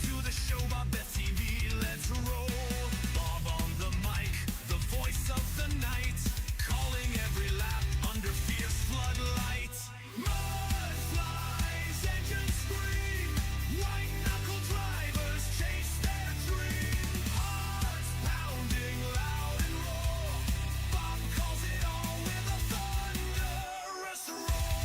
to the show, BobbethTV, let's roll. Bob on the mic, the voice of the night, calling every lap under fierce floodlight. Mud flies, engines scream, white knuckle drivers chase their dream. Hearts pounding loud and raw, Bob calls it all with a thunderous roar.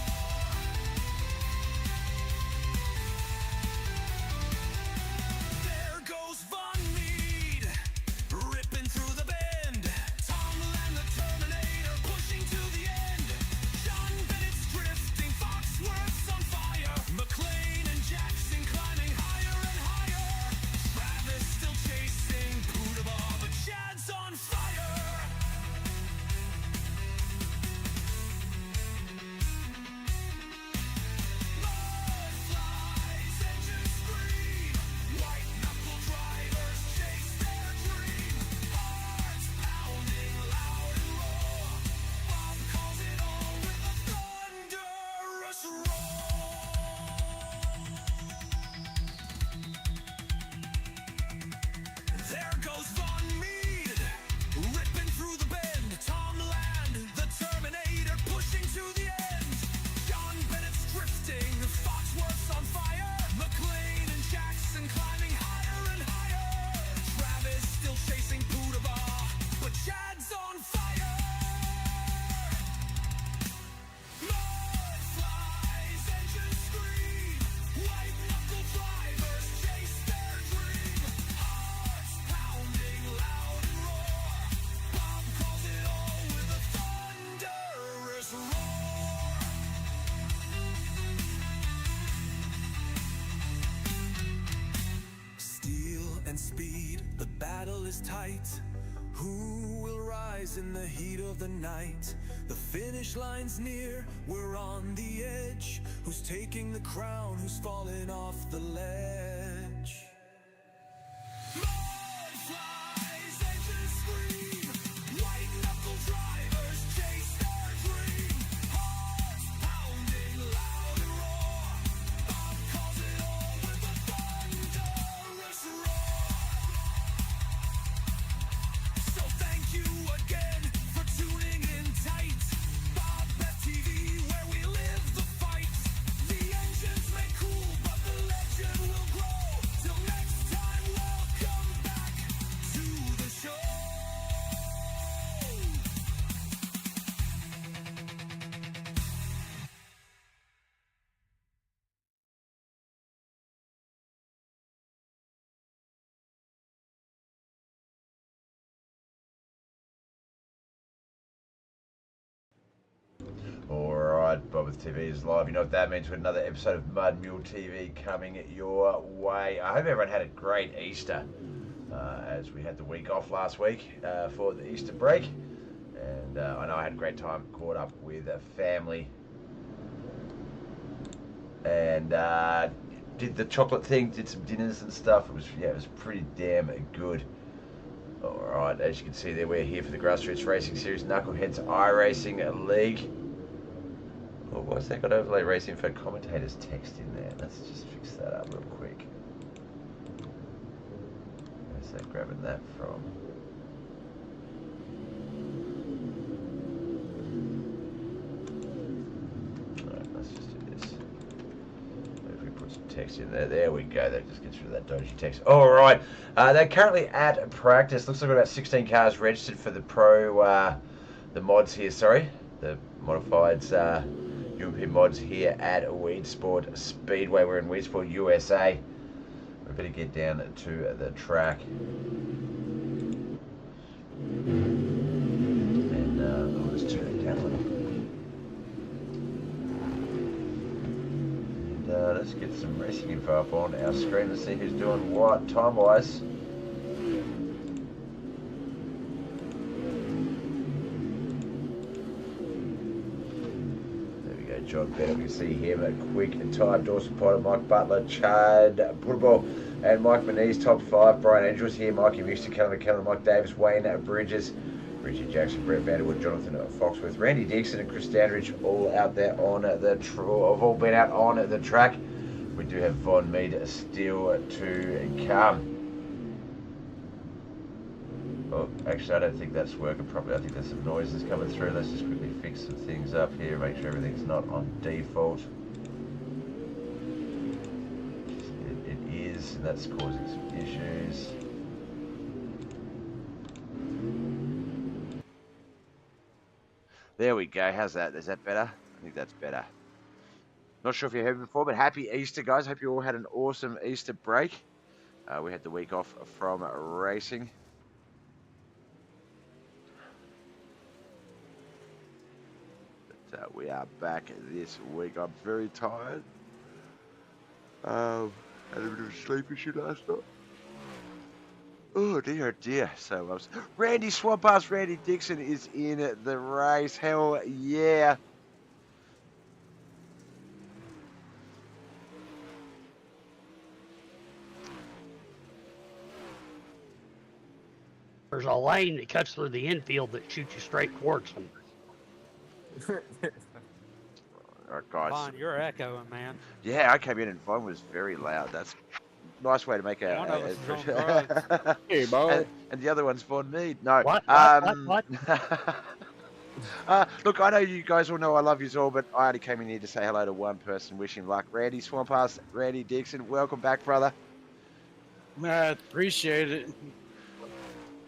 There goes Von Mead, ripping through the bend. Tom Land, the Terminator, pushing to the end. John Bennett's drifting, Foxworth's on fire. McLean and Jackson climbing higher and higher. Travis still chasing Poodabah, but Chad's on fire. Mud flies, engines scream, white knuckle drivers chase their dream. Hearts pounding loud and raw, Bob calls it all with a thunderous roar. There goes Von Mead, ripping through the bend. Tom Land, the Terminator, pushing to the end. John Bennett's drifting, Foxworth's on fire. McLean and Jackson climbing higher and higher. Travis still chasing Poodabah, but Chad's on fire. Mud flies, engines scream, white knuckle drivers chase their dream. Hearts pounding loud and roar, Bob calls it all with a thunderous roar. Steel and speed, the battle is tight. Who will rise in the heat of the night? The finish line's near, we're on the edge. Who's taking the crown? Who's falling off the ledge? Mud flies, engines scream, white knuckle drivers chase their dream. Hearts pounding loud and roar, Bob calls it all with a thunderous roar. So thank you again for tuning in tight. BobbethTV, where we live the fight. The engines may cool, but the legend will grow. Till next time, welcome back to the show. Alright, BobbethTV is live. You know what that means? With another episode of Mud Mule TV coming your way. I hope everyone had a great Easter, as we had the week off last week for the Easter break. And I know I had a great time, caught up with family. And did the chocolate thing, did some dinners and stuff. It was pretty damn good. Alright, as you can see there, we're here for the Grassroots Racing Series Knuckleheadz iRacing League. Oh, why's that got overlay racing for commentators text in there? Let's just fix that up real quick. Where's that grabbing that from? Alright, let's just do this. If we put some text in there, there we go. That just gets rid of that dodgy text. Alright, they're currently at practice. Looks like we've got about 16 cars registered for the the mods here, sorry. The modifieds, UMP mods here at Weedsport Speedway. We're in Weedsport, USA. We better get down to the track. And I'll just turn it down a little. And let's get some racing info up on our screen to see who's doing what time-wise. John Bennett, we see him at quick and time. Dawson Potter, Mike Butler, Chad Puddable, and Mike Manise, top 5. Brian Andrews here, Mikey Muster, Callum McKellen, Mike Davis, Wayne Bridges, Richard Jackson, Brett Vanderwood, Jonathan Foxworth, Randy Dixon, and Chris Standridge, all out there on the have all been out on the track. We do have Von Mead still to come. Oh, actually, I don't think that's working properly. I think there's some noises coming through. Let's just quickly fix some things up here, make sure everything's not on default. It is, and that's causing some issues. There we go. How's that? Is that better? I think that's better. Not sure if you heard before, but happy Easter, guys. Hope you all had an awesome Easter break. We had the week off from racing. But we are back this week. I'm very tired. Had a bit of a sleep issue last night. Oh dear. So I was Randy Swampass, Randy Dixon is in the race. Hell yeah. There's a lane that cuts through the infield that shoots you straight towards them. All right, guys. Vaughn, you're echoing, man. Yeah, I came in and Vaughn was very loud. That's a nice way to make I know a this is on drugs. Hey, Bo. and the other one's Vaughn Mead. No. What? Look, I know you guys all know I love you all, but I only came in here to say hello to one person. Wish him luck. Randy Swampass, Randy Dixon, welcome back, brother. I appreciate it.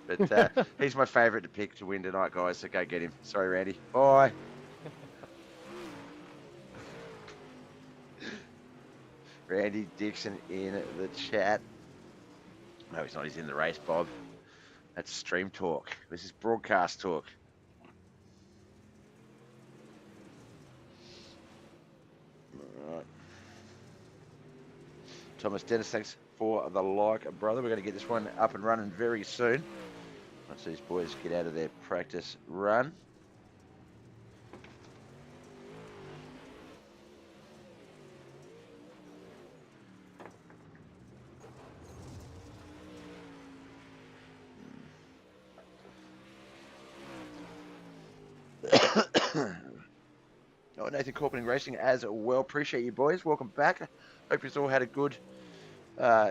But he's my favourite to pick to win tonight, guys, so go get him. Sorry, Randy. Bye. Randy Dixon in the chat. No, he's not. He's in the race, Bob. That's stream talk. This is broadcast talk. All right. Thomas Dennis, thanks for the like, brother. We're going to get this one up and running very soon. Once these boys get out of their practice run. Oh, Nathan Corpening Racing as well. Appreciate you, boys. Welcome back. Hope you all had a good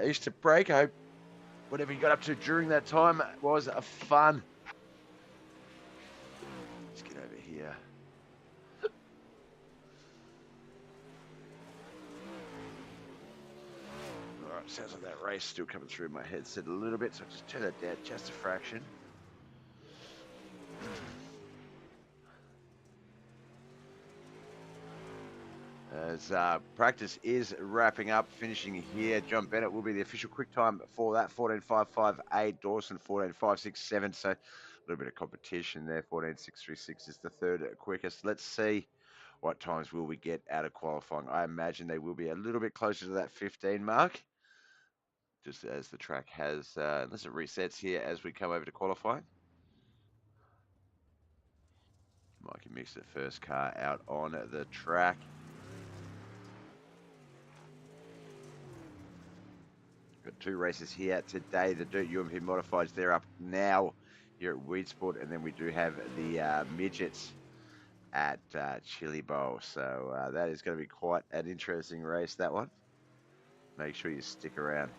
Easter break. I hope whatever you got up to during that time was fun. Let's get over here. Alright, sounds like that race still coming through my headset a little bit, so I'll just turn that down just a fraction. As practice is wrapping up, finishing here. John Bennett will be the official quick time for that. 14.558, Dawson 14.567. So a little bit of competition there. 14.636 is the third quickest. Let's see what times will we get out of qualifying. I imagine they will be a little bit closer to that 15 mark, just as the track has, unless it resets here as we come over to qualifying. Mikey mixed the first car out on the track. Got two races here today. The Dirt UMP Modifieds, they're up now here at Weedsport, and then we do have the Midgets at Chili Bowl. So that is going to be quite an interesting race, that one. Make sure you stick around.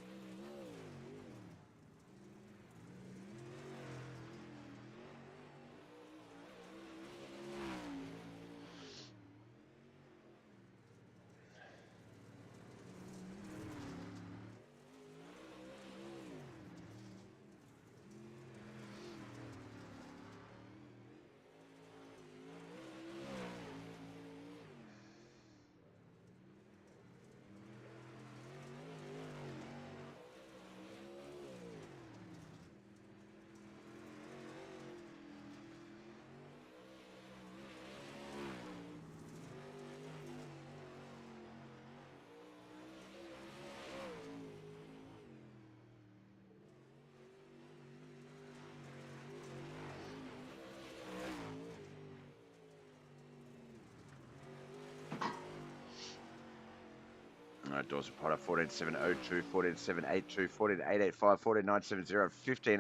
Dawson Potter 14.702, 14.782, 14.885, 14.970,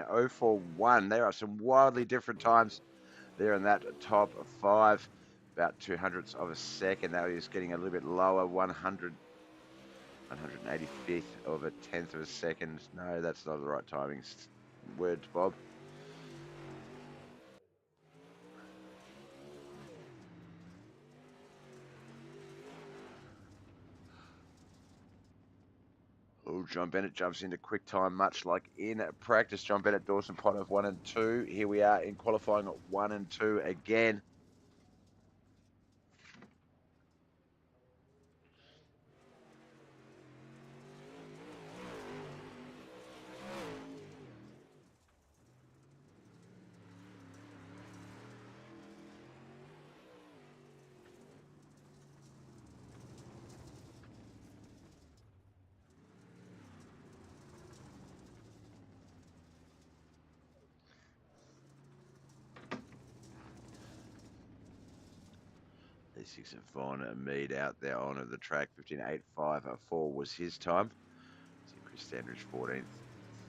15.041. There are some wildly different times there in that top five. About 200ths of a second. That is getting a little bit lower. 100. 185th of a tenth of a second. No, that's not the right timing. Words, Bob. Oh, John Bennett jumps into quick time, much like in practice. John Bennett, Dawson Potter of 1 and 2. Here we are in qualifying at 1 and 2 again. Six of Von Mead out there on the track. 15.854 was his time. See Chris Standridge 14th,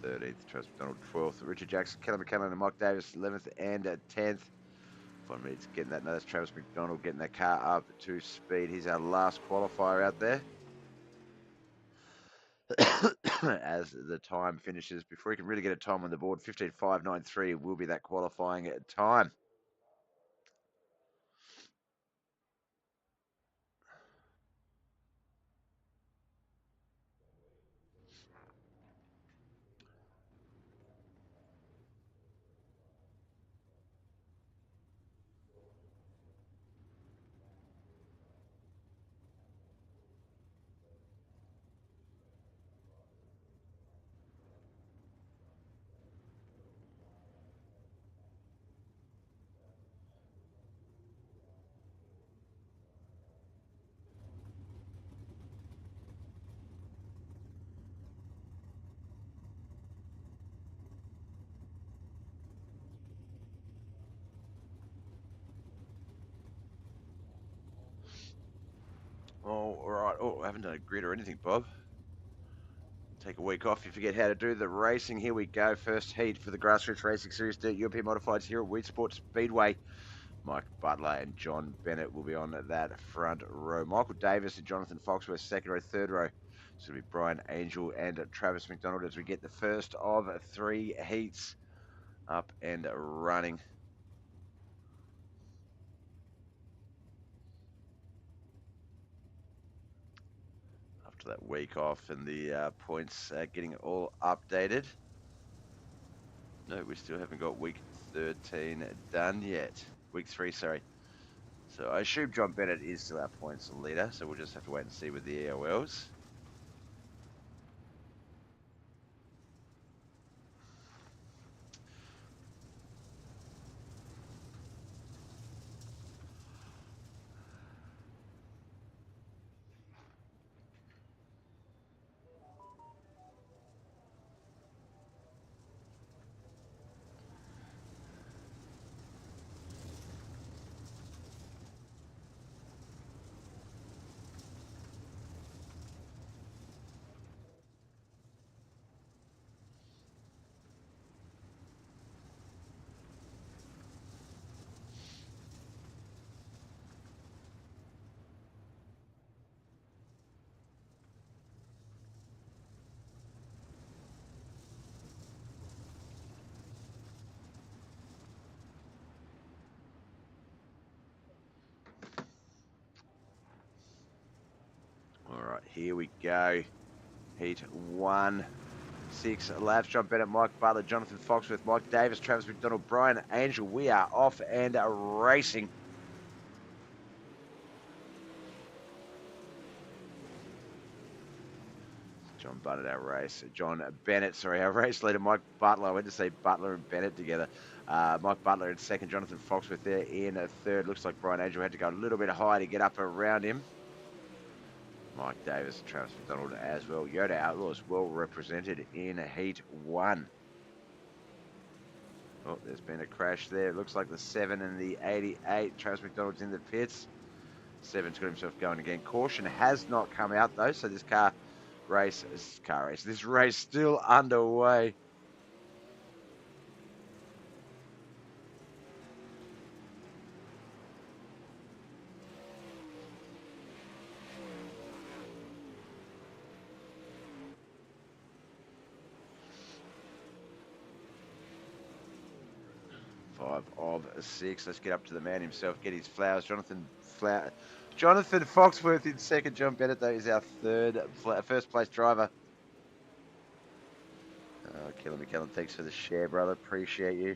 13th, Travis McDonald 12th, Richard Jackson, Kelly McCallum and Mike Davis 11th and 10th. Von Mead's getting that. No, that's Travis McDonald getting that car up to speed. He's our last qualifier out there. As the time finishes, before he can really get a time on the board, 15.593 will be that qualifying time. Oh, all right. Oh, I haven't done a grid or anything, Bob. Take a week off. You forget how to do the racing. Here we go. First heat for the Grassroots Racing Series Dirt European Modifieds here at Weedsport Speedway. Mike Butler and John Bennett will be on that front row. Michael Davis and Jonathan Foxworth, second row, third row. It's going to be Brian Angel and Travis McDonald as we get the first of 3 heats up and running. After that week off and the points getting all updated. No, we still haven't got week 13 done yet. Week 3, sorry. So I assume John Bennett is still our points leader, so we'll just have to wait and see with the EOLs. All right, here we go. Heat 1. 6 laps. John Bennett, Mike Butler, Jonathan Foxworth, Mike Davis, Travis McDonald, Brian Angel. We are off and racing. John Bennett, our race. John Bennett, sorry, our race leader, Mike Butler. I went to say Butler and Bennett together. Mike Butler in second, Jonathan Foxworth there in third. Looks like Brian Angel had to go a little bit higher to get up around him. Mike Davis and Travis McDonald as well. Yoda Outlaws well represented in Heat 1. Oh, there's been a crash there. It looks like the 7 and the 88. Travis McDonald's in the pits. 7's got himself going again. Caution has not come out though, so this this race still underway. 5 of 6. Let's get up to the man himself, get his flowers. Jonathan Foxworth in second. John Bennett, though, is our first place driver. Kelly McKellen, thanks for the share, brother. Appreciate you.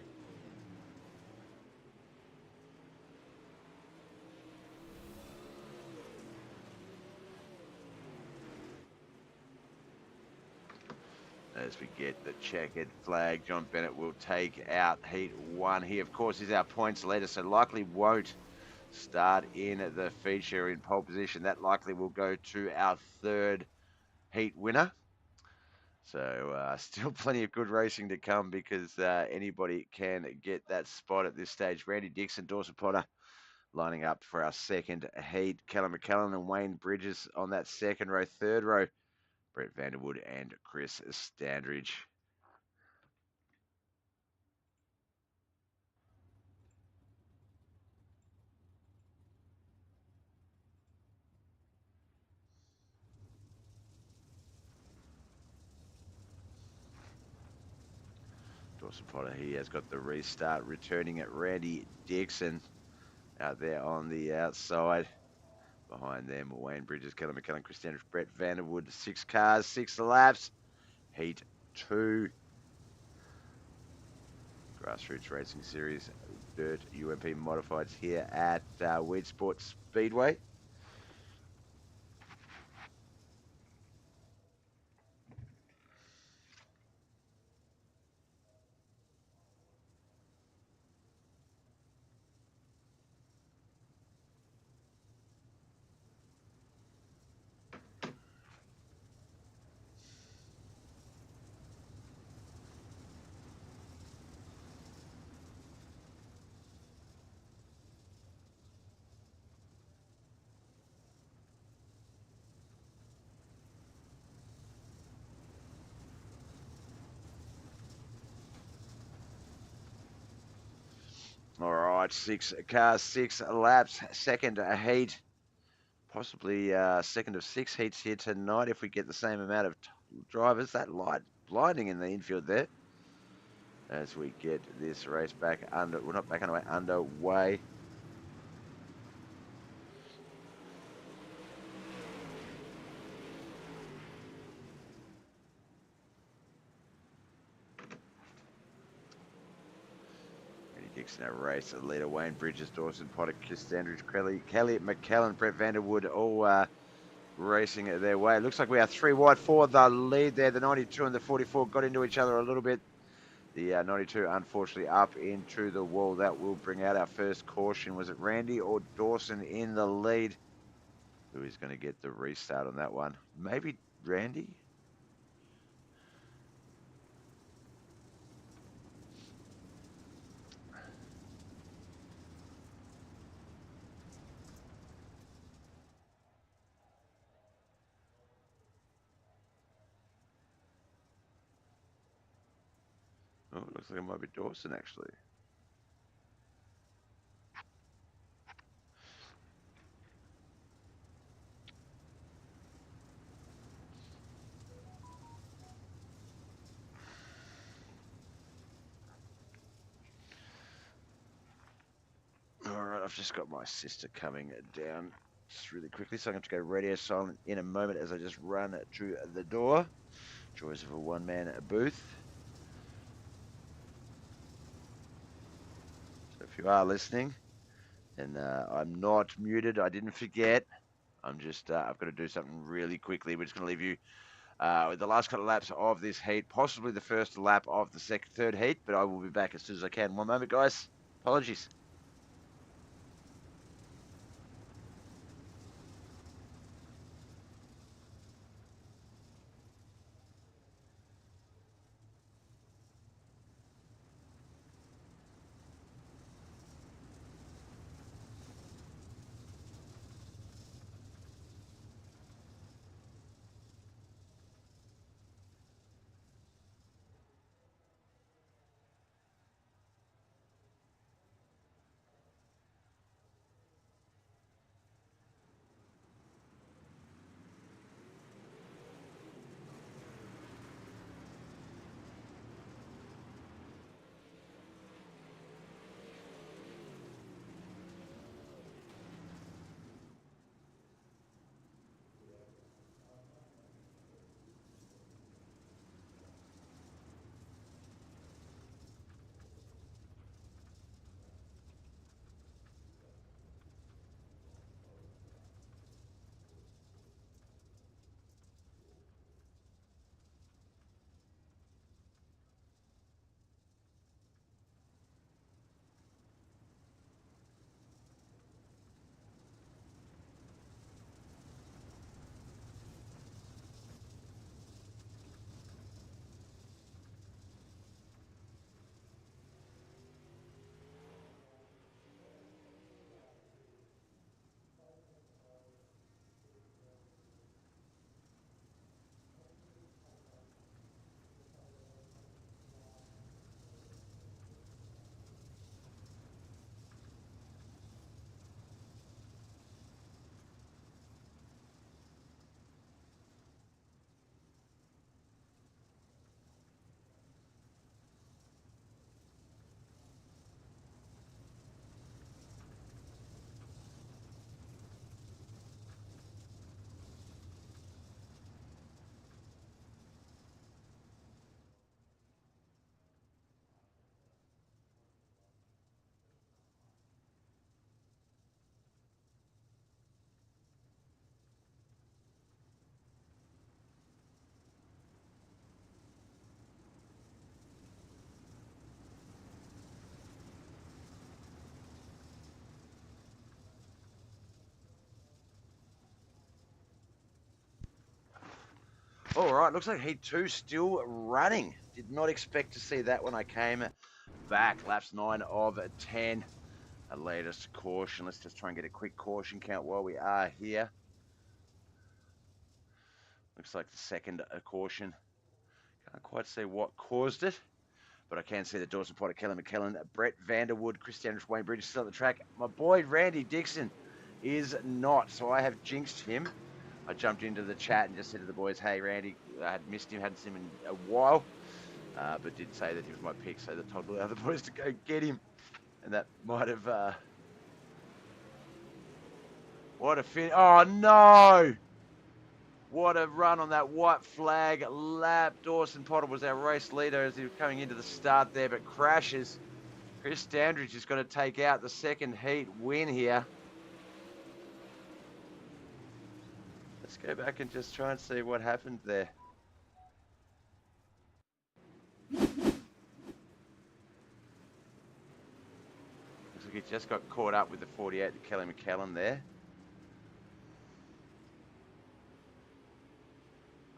As we get the checkered flag, John Bennett will take out heat 1. He, of course, is our points leader, so likely won't start in the feature in pole position. That likely will go to our third heat winner. So still plenty of good racing to come because anybody can get that spot at this stage. Randy Dixon, Dawson Potter lining up for our second heat. Callum McCallum and Wayne Bridges on that second row. Third row, Brett Vanderwood and Chris Standridge. Dawson Potter, he has got the restart, returning at Randy Dixon out there on the outside. Behind them, Wayne Bridges, Callum McCallum, Chris Standridge, Brett Vanderwood. 6 cars, 6 laps. Heat 2. Grassroots Racing Series Dirt UMP Modifieds here at Weedsport Speedway. All right, 6 cars, 6 laps, second heat. Possibly second of 6 heats here tonight if we get the same amount of drivers. That light blinding in the infield there. As we get this race back underway. Dixon, our race leader, Wayne Bridges, Dawson Potter, Chris Standridge, Kelly McKellen, Brett Vanderwood, all racing their way. It looks like we are 3 wide for the lead there. The 92 and the 44 got into each other a little bit. The 92, unfortunately, up into the wall. That will bring out our first caution. Was it Randy or Dawson in the lead? Who is going to get the restart on that one? Maybe Randy? Oh, it looks like it might be Dawson, actually. All right, I've just got my sister coming down just really quickly, so I'm going to go radio silent in a moment as I just run to the door. Joys of a one-man booth. So if you are listening, and I'm not muted, I didn't forget. I'm just, I've got to do something really quickly. We're just going to leave you with the last couple of laps of this heat, possibly the first lap of the third heat, but I will be back as soon as I can. One moment, guys. Apologies. All right, looks like Heat 2 still running. Did not expect to see that when I came back. Laps 9 of 10. A latest caution. Let's just try and get a quick caution count while we are here. Looks like the second caution. Can't quite see what caused it, but I can see the Dawson Potter, Kelly McKellen, Brett Vanderwood, Chris Standridge, Wayne Bridges still at the track. My boy Randy Dixon is not, so I have jinxed him. I jumped into the chat and just said to the boys, hey, Randy, I had missed him, hadn't seen him in a while, but did say that he was my pick, so I told the other boys to go get him, and that might have... What a fin... Oh, no! What a run on that white flag lap. Dawson Potter was our race leader as he was coming into the start there, but crashes. Chris Standridge is going to take out the second heat win here. Let's go back and just try and see what happened there. Looks like he just got caught up with the 48 to Kelly McKellen there.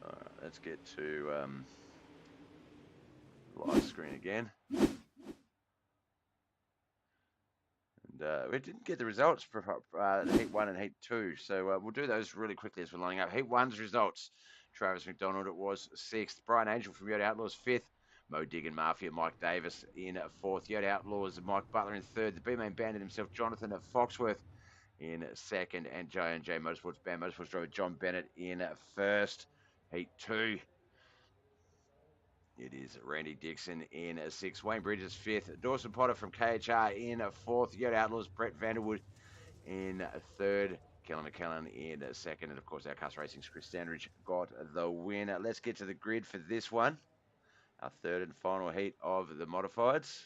All right, let's get to live screen again. We didn't get the results for Heat 1 and Heat 2, so we'll do those really quickly as we're lining up. Heat 1's results. Travis McDonald, it was 6th. Brian Angel from Yoda Outlaws, 5th. Mo Diggin Mafia, Mike Davis in 4th. Yoda Outlaws, Mike Butler in 3rd. The B-Main Bandit himself, Jonathan at Foxworth in 2nd. And J&J Motorsports Band Motorsports driver John Bennett in 1st. Heat 2. It is Randy Dixon in 6th, Wayne Bridges 5th, Dawson Potter from KHR in 4th, Yoda Outlaws, Brett Vanderwood in 3rd, Kelly McKellen in 2nd, and of course our Cast Racing's Chris Standridge got the win. Let's get to the grid for this one, our third and final heat of the modifieds.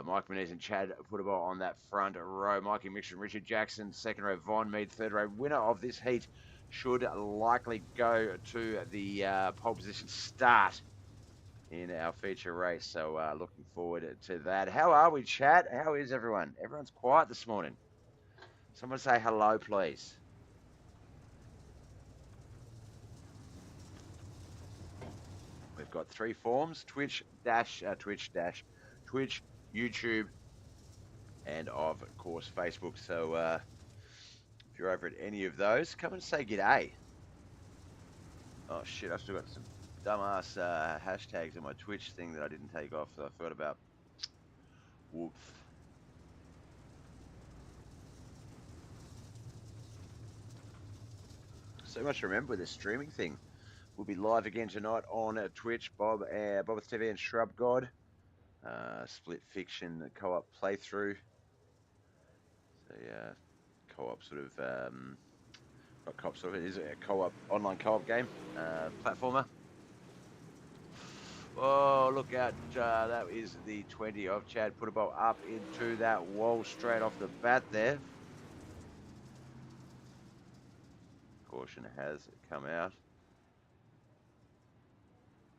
Mike Menez and Chad Putabol on that front row. Mikey Mixon, Richard Jackson, second row. Von Mead, third row. Winner of this heat should likely go to the pole position start in our feature race. So looking forward to that. How are we, chat? How is everyone? Everyone's quiet this morning. Someone say hello, please. We've got 3 forms: Twitch, YouTube, and of course Facebook. So if you're over at any of those, come and say g'day. Oh shit, I've still got some dumbass hashtags in my Twitch thing that I didn't take off that I forgot about. Whoops. So much to remember with this streaming thing. We'll be live again tonight on Twitch, BobbethTV and Shrubgod. Split fiction co-op playthrough. So yeah, co-op sort of, not co-op sort of, it is a co-op, online co-op game, platformer. Oh, look out, that is the 20 of Chad Putabol up into that wall straight off the bat there. Caution has come out.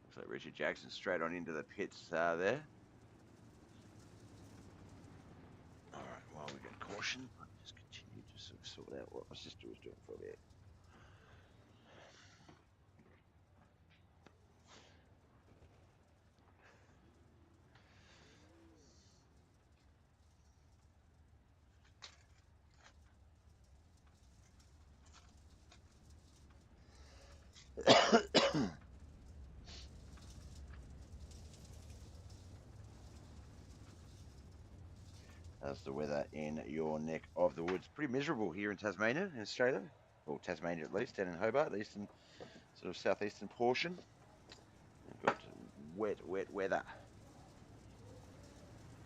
Looks like Richard Jackson straight on into the pits there. Alright, while we get caution, I'll just continue to sort out what my sister was doing for a bit. How's the weather in your neck of the woods? Pretty miserable here in Tasmania, in Australia. Or Tasmania at least, down in Hobart, the eastern, sort of southeastern portion. We've got wet weather.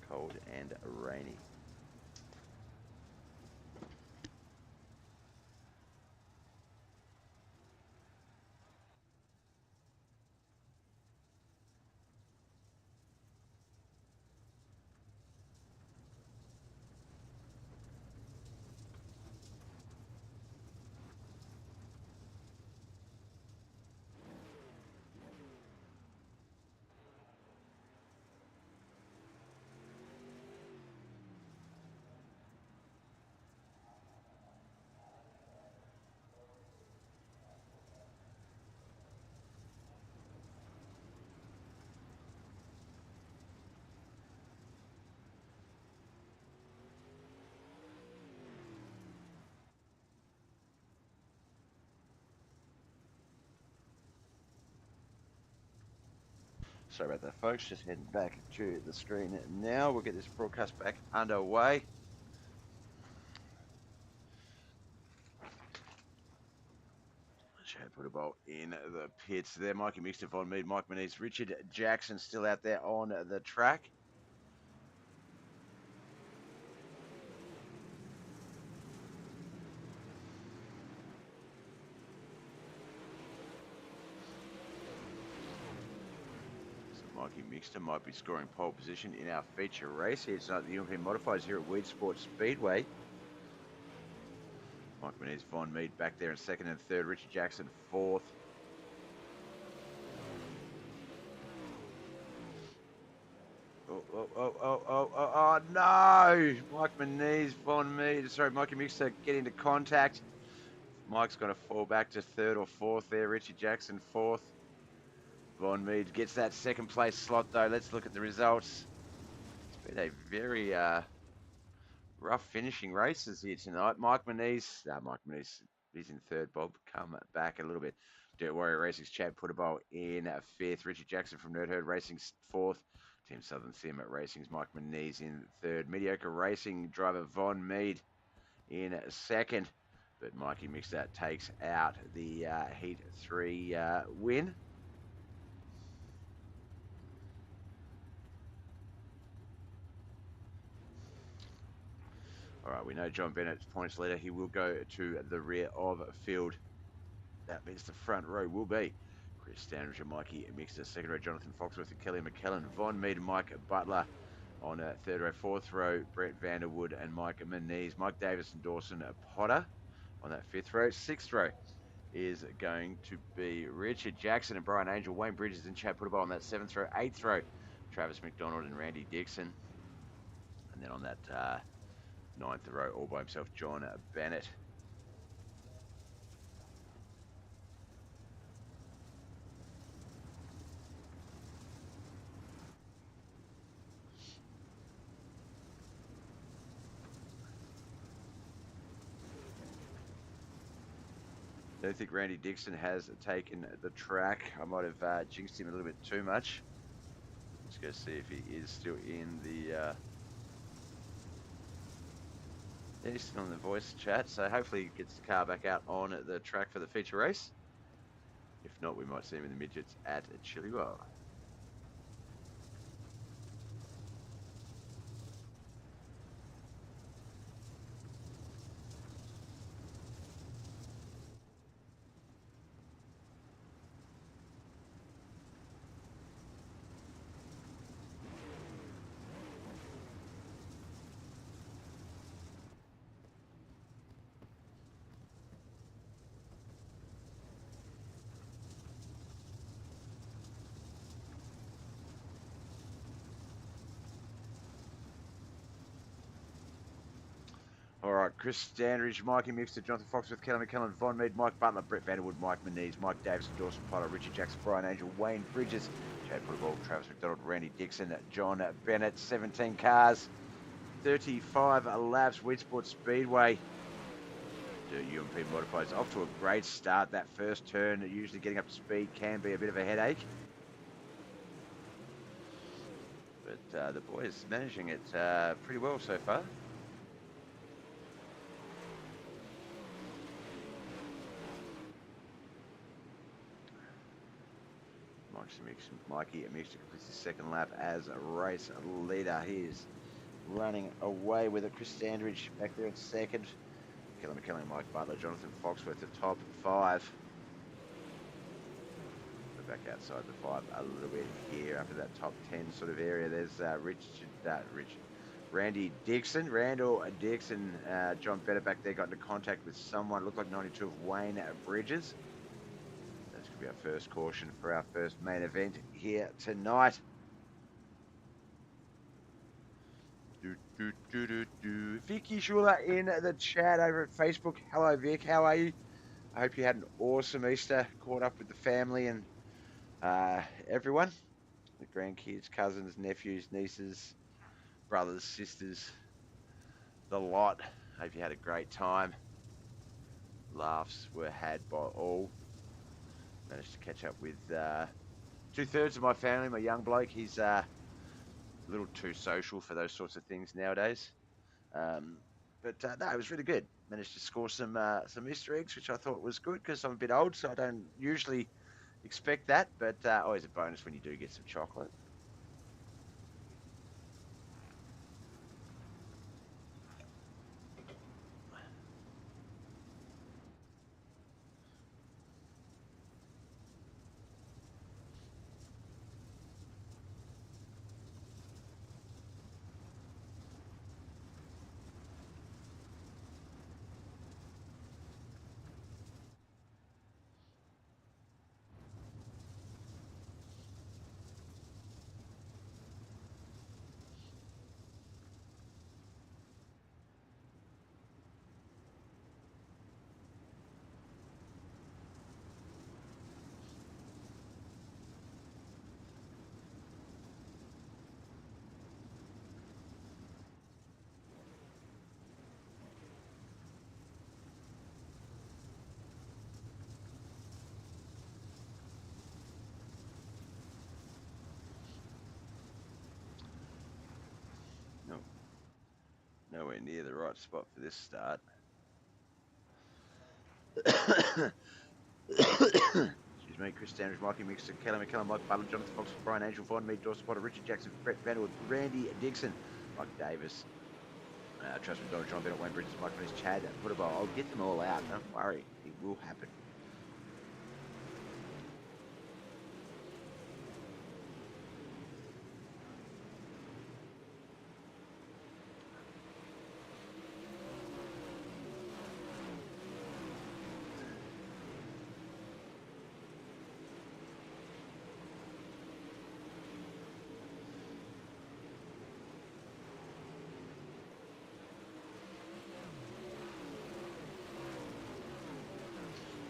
Cold and rainy. Sorry about that, folks. Just heading back to the screen now. We'll get this broadcast back underway. Chad put a ball in the pits there. Mikey Mixter, Von Mead, Mike Manise, Richard Jackson still out there on the track. Mikey Mixter might be scoring pole position in our feature race here tonight at the European Modifiers here at Weedsport Speedway. Mike Manise, Von Mead back there in second and third. Richard Jackson fourth. Oh, no! Mike Manise, Von Mead, sorry, Mikey Mixter get into contact. Mike's going to fall back to third or fourth there. Richard Jackson fourth. Von Mead gets that second place slot though. Let's look at the results. It's been a very rough finishing races here tonight. Mike Manise, he's in third. Bob, come back a little bit. Dirt Warrior Racing's Chad put a ball in fifth. Richard Jackson from Nerd Herd Racing's fourth. Team Southern Sim Racing's Mike Manise in third. Mediocre Racing driver Von Mead in second. But Mikey Mixter takes out the Heat 3 win. All right, we know John Bennett's points leader. He will go to the rear of field. That means the front row will be Chris Standridge and Mikey Mixter. Second row, Jonathan Foxworth and Kelly McKellen. Von Mead and Mike Butler. On third row, fourth row, Brett Vanderwood and Mike Manise. Mike Davis and Dawson Potter on that fifth row. Sixth row is going to be Richard Jackson and Brian Angel. Wayne Bridges and Chad Puttable on that seventh row. Eighth row, Travis McDonald and Randy Dixon. And then on that ninth row, all by himself, John Bennett. I don't think Randy Dixon has taken the track. I might have jinxed him a little bit too much. Let's go see if he is still in the... Yeah, he's still in the voice chat, so hopefully he gets the car back out on the track for the feature race. If not, we might see him in the midgets at Chilliwack. All right, Chris Standridge, Mikey Mixter, Jonathan Foxworth, Kelly McKellen, Von Mead, Mike Butler, Brett Vanderwood, Mike Manise, Mike Davis, Dawson Potter, Richard Jackson, Brian Angel, Wayne Bridges, Chad Puttable, Travis McDonald, Randy Dixon, John Bennett. 17 cars, 35 laps, Weedsport Speedway. UMP Modifieds off to a great start. That first turn, usually getting up to speed can be a bit of a headache. But the boys managing it pretty well so far. Mikey Mixter completes his second lap as a race leader. He is running away with it. Chris Standridge back there in second. Kelly McKellen, Mike Butler, Jonathan Foxworth, the top five. We're back outside the five a little bit here after that top 10 sort of area. There's Randy Dixon, Randall Dixon, John Bennett back there got into contact with someone. Looked like 92 of Wayne Bridges. That's going to be our first caution for our first main event here tonight. Vicky Schuler in the chat over at Facebook. Hello, Vic. How are you? I hope you had an awesome Easter. Caught up with the family and everyone. The grandkids, cousins, nephews, nieces, brothers, sisters. The lot. Hope you had a great time. Laughs were had by all. Managed to catch up with 2/3 of my family, my young bloke, he's a little too social for those sorts of things nowadays. But no, it was really good. Managed to score some Easter eggs, which I thought was good because I'm a bit old, so I don't usually expect that. But always a bonus when you do get some chocolate. No, nowhere near the right spot for this start. Excuse me, Chris Standridge, Mikey Mixer, Kelly McCallum, Mike Butler, Jonathan Fox, Brian Angel, Von Mead, Dawson Potter, Richard Jackson, Brett Vanderwood, Randy Dixon, Mike Davis, Trust me, Donald John Bennett, Wayne Bridges, Mike Dennis, Chad, Putaball. I'll get them all out. Don't worry, it will happen.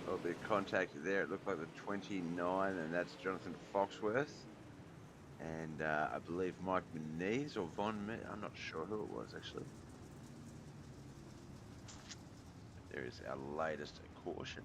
A bit of contact there. It looked like the 29, and that's Jonathan Foxworth. And I believe Mike Moniz or Von Mead. I'm not sure who it was, actually. There is our latest caution.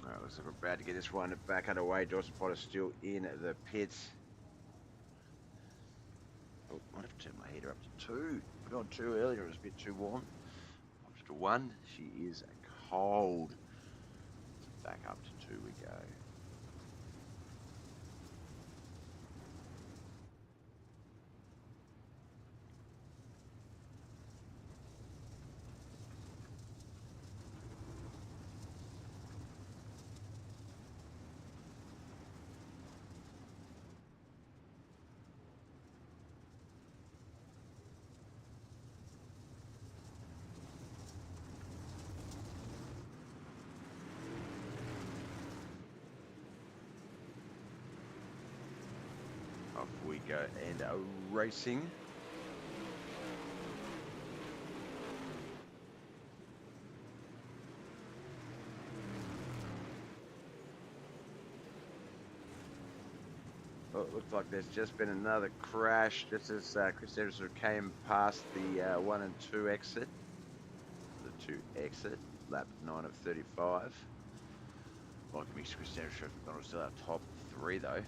Alright, looks like we're about to get this one back underway. Dawson Potter still in the pits. Oh, might have turned my heater up to 2. Put on 2 earlier, it was a bit too warm. Up to 1. She is cold. Back up to 2 we go. Off we go and racing. Well, it looks like there's just been another crash just as Chris Anderson came past the 1 and 2 exit. The 2 exit, lap 9 of 35. Like a mixed Chris Anderson, McDonald's still our top 3 though.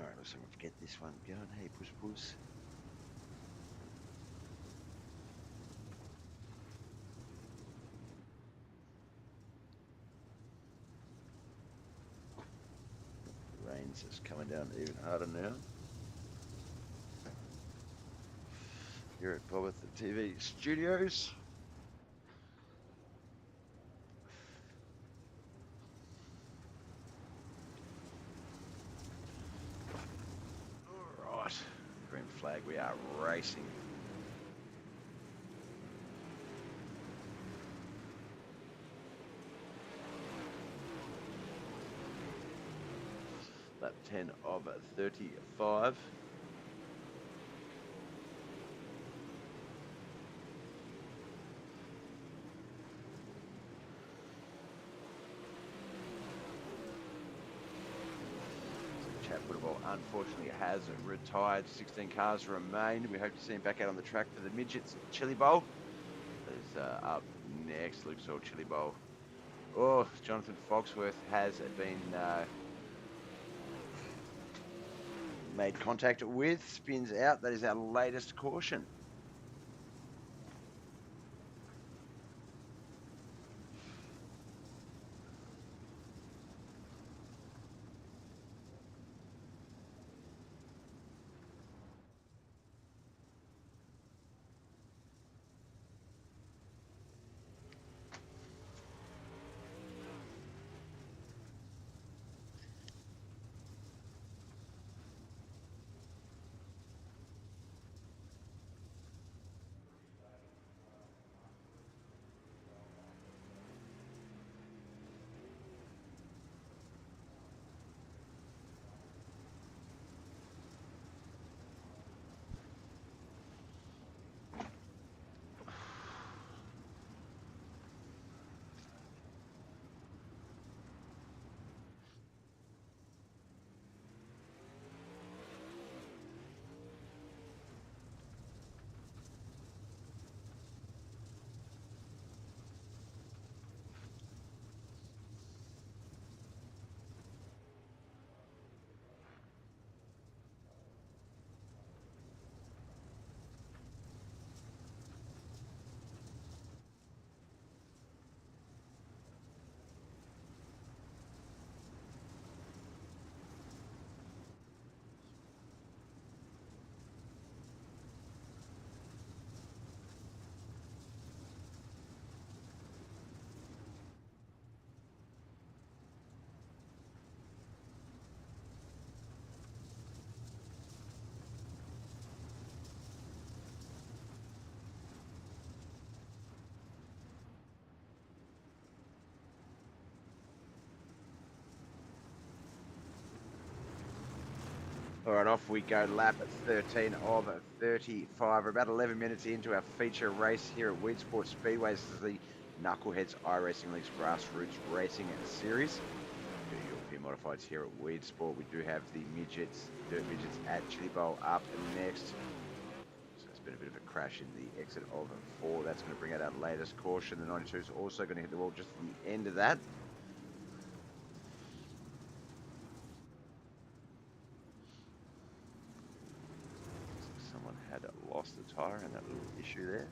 Alright, looks like we'll get this one going. Hey, push, push. The rain's just coming down even harder now. Here at BobbethTV Studios. Alright, green flag, we are racing. Lap 10 of 35. Chap Woodchuck unfortunately has retired. 16 cars remain. We hope to see him back out on the track for the Midgets Chili Bowl. Is up next. Luke's all Chili Bowl. Oh, Jonathan Foxworth has been made contact with. Spins out. That is our latest caution. All right, off we go. Lap 13 of 35. We're about 11 minutes into our feature race here at Weedsport Speedway. This is the Knuckleheadz iRacing League's Grassroots Racing Series. The European Modifieds here at Weedsport. We do have the Midgets, Dirt Midgets at Chili Bowl up next. So it's been a bit of a crash in the exit of 4. That's going to bring out our latest caution. The 92 is also going to hit the wall just at the end of that. Someone had lost the tyre and that little issue there.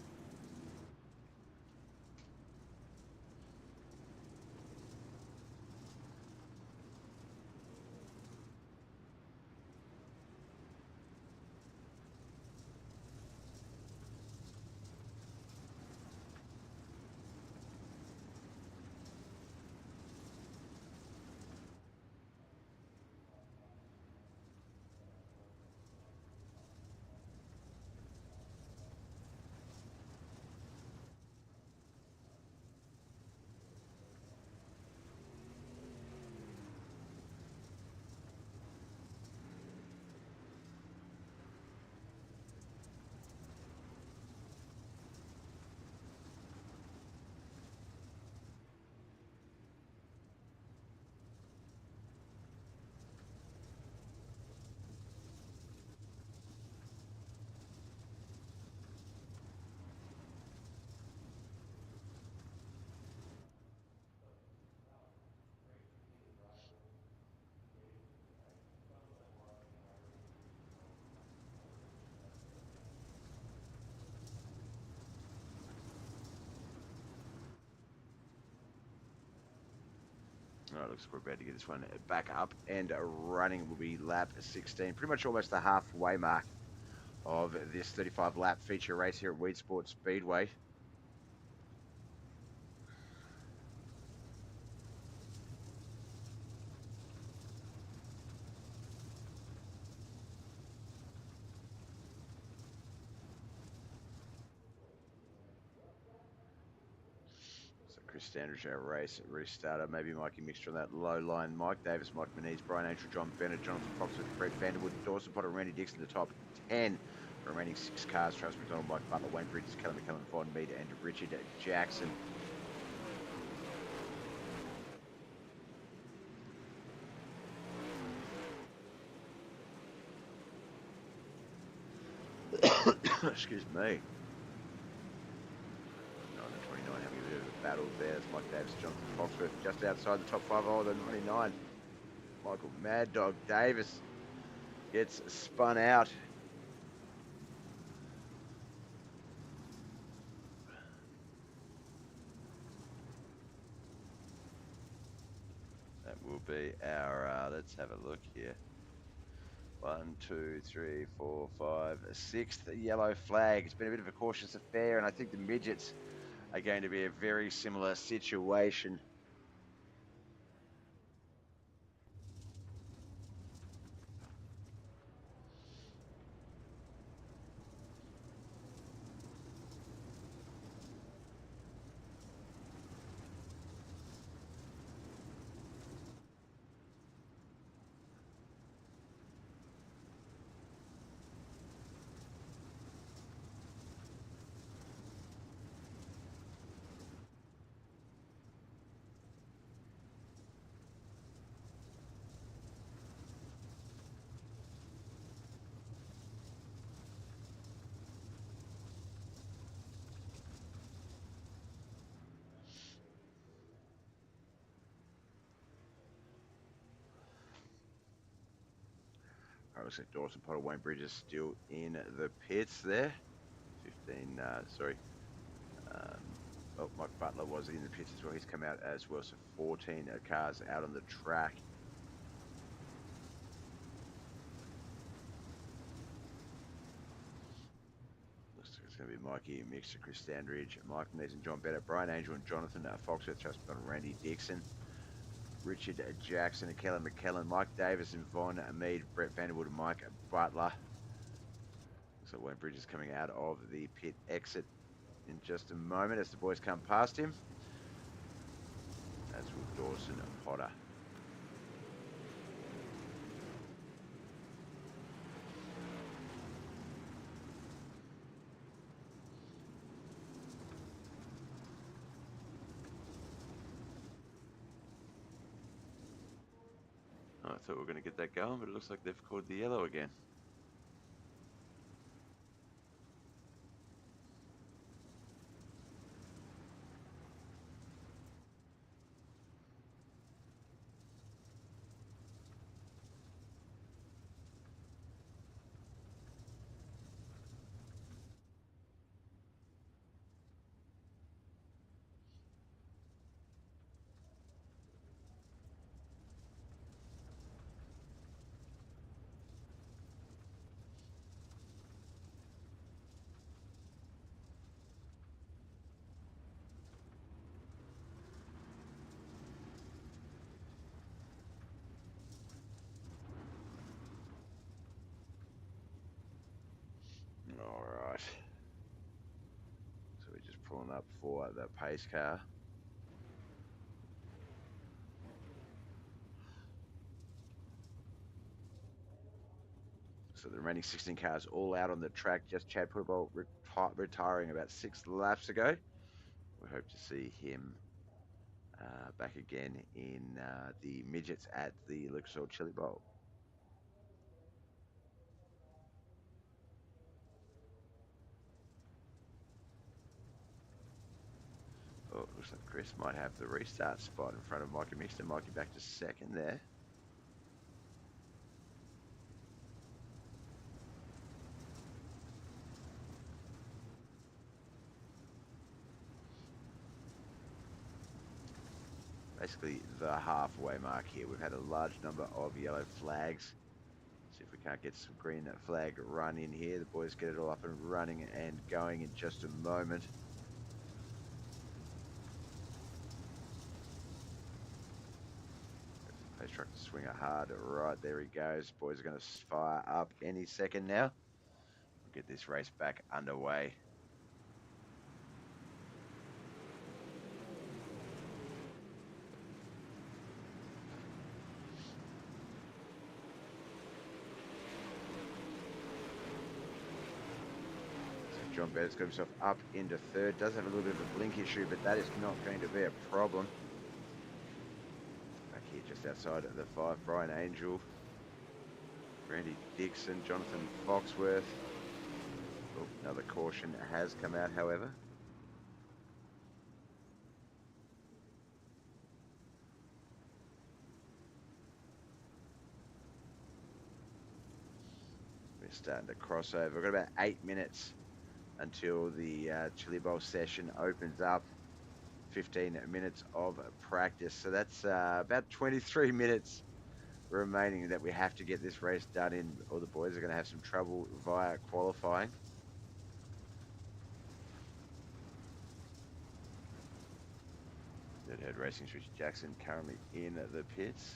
All right, looks like we're about to get this one back up and running. Will be lap 16, pretty much almost the halfway mark of this 35 lap feature race here at Weedsport Speedway. So Chris Standridge, our race restarter. Maybe Mikey mixture on that low line. Mike Davis, Mike Moniz, Brian Angel, John Bennett, Jonathan Foxworth, Fred Vanderwood, Dawson Potter, Randy Dixon, the top 10. The remaining 6 cars, Travis McDonald, Mike Butler, Wayne Bridges, Kelly McKellen, Vaughn Mead, and Richard Jackson. Excuse me. 29 having a bit of a battle there. It's Mike Davis, Jonathan Foxworth just outside the top 5. Oh, the 99. Michael Mad Dog Davis gets spun out. That will be our, let's have a look here. 1, 2, 3, 4, 5, 6th yellow flag. It's been a bit of a cautious affair, and I think the Midgets are going to be a very similar situation. Looks like Dawson Potter, Wayne Bridges still in the pits there. 15, well, Mike Butler was in the pits as well. He's come out as well. So 14 cars out on the track. Looks like it's going to be Mikey, Mixer, Chris Standridge, Mike Nees and John Bennett, Brian Angel and Jonathan Foxworth, Travis McDonald, Randy Dixon, Richard Jackson and Kelly McKellen, Mike Davis and Vaughn Mead, Brett Vanderwood and Mike Butler. Looks like Wayne Bridges coming out of the pit exit in just a moment as the boys come past him. As will Dawson Potter. I thought we were going to get that going, but it looks like they've called the yellow again. All right. So we're just pulling up for the pace car. So the remaining 16 cars all out on the track. Just Chad Putterbolt retiring about 6 laps ago. We hope to see him back again in the Midgets at the Lucas Oil Chili Bowl. Oh, looks like Chris might have the restart spot in front of Mikey Mixter. Mikey back to second there. basically the halfway mark here. We've had a large number of yellow flags. See if we can't get some green flag run in here. The boys get it all up and running and going in just a moment. Pace truck swinger hard. Right, there he goes. Boys are going to fire up any second now. We'll get this race back underway. John Bennett's got himself up into third. Does have a little bit of a blink issue, but that is not going to be a problem. Back here just outside of the 5, Brian Angel, Randy Dixon, Jonathan Foxworth. Oh, another caution has come out, however. We're starting to cross over. We've got about 8 minutes until the Chili Bowl session opens up. 15 minutes of practice. So that's about 23 minutes remaining that we have to get this race done in, or the boys are going to have some trouble via qualifying. Redhead Racing's Richard Jackson currently in the pits.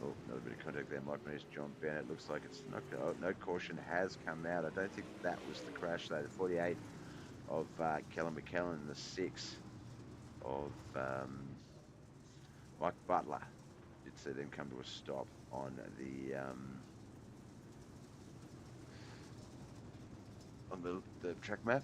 Oh, another bit of contact there. Mike Mears, John Bennett. Looks like it's not. Oh, no caution has come out. I don't think that was the crash though. The 48 of Kellen McKellen and the 6 of Mike Butler. Did see them come to a stop on the track map.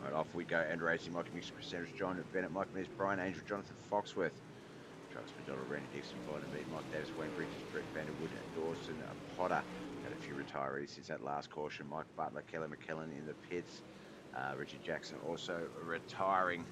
Right, off we go. And racing, Mikey Mixer, Standridge, John Bennett, Mike Mears, Brian Angel, Jonathan Foxworth, Travis McDonald, Randy Dixon, Vitamin B, Mike Davis, Wayne Bridges, Brett Vanderwood, Dawson Potter. Had a few retirees since that last caution. Mike Butler, Kelly McKellen in the pits. Richard Jackson also retiring.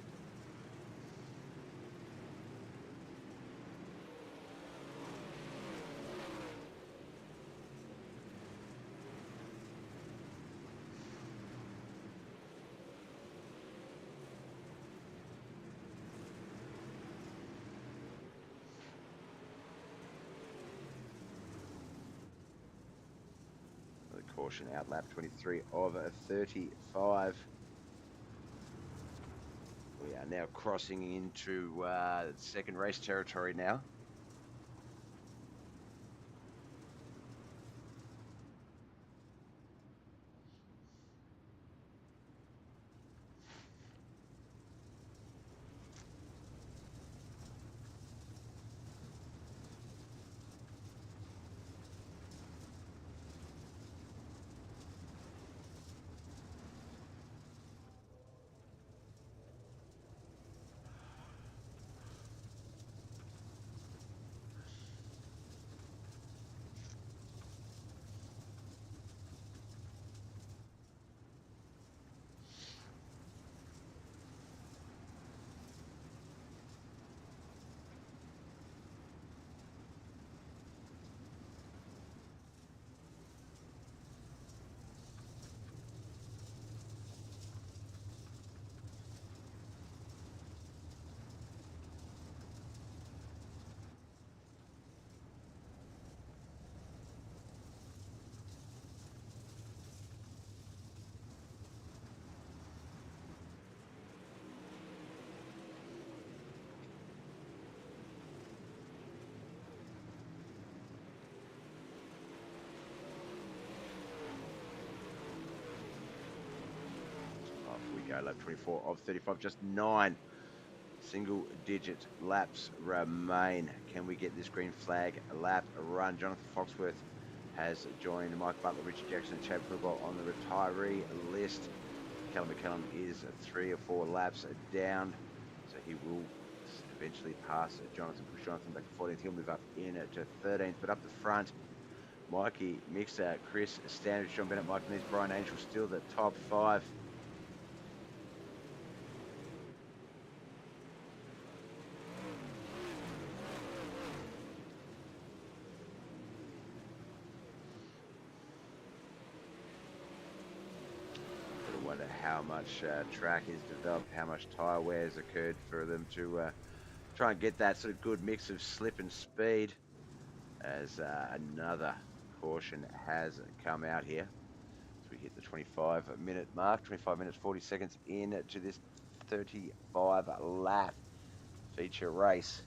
caution out lap 23 of 35. We are now crossing into second race territory now. Off we go, lap 24 of 35, just 9 single-digit laps remain. Can we get this green flag lap run? Jonathan Foxworth has joined Mike Butler, Richard Jackson, and Chad Football on the retiree list. Callum McCallum is 3 or 4 laps down, so he will eventually pass Jonathan, push Jonathan back to 14th. He'll move up in to 13th, but up the front, Mikey, Mixer, Chris, Standridge, John Bennett, Mike Mees, Brian Angel, still the top 5. Wonder how much track is developed, how much tyre wear has occurred for them to try and get that sort of good mix of slip and speed, as another caution has come out here. So we hit the 25-minute mark, 25 minutes 40 seconds into this 35 lap feature race.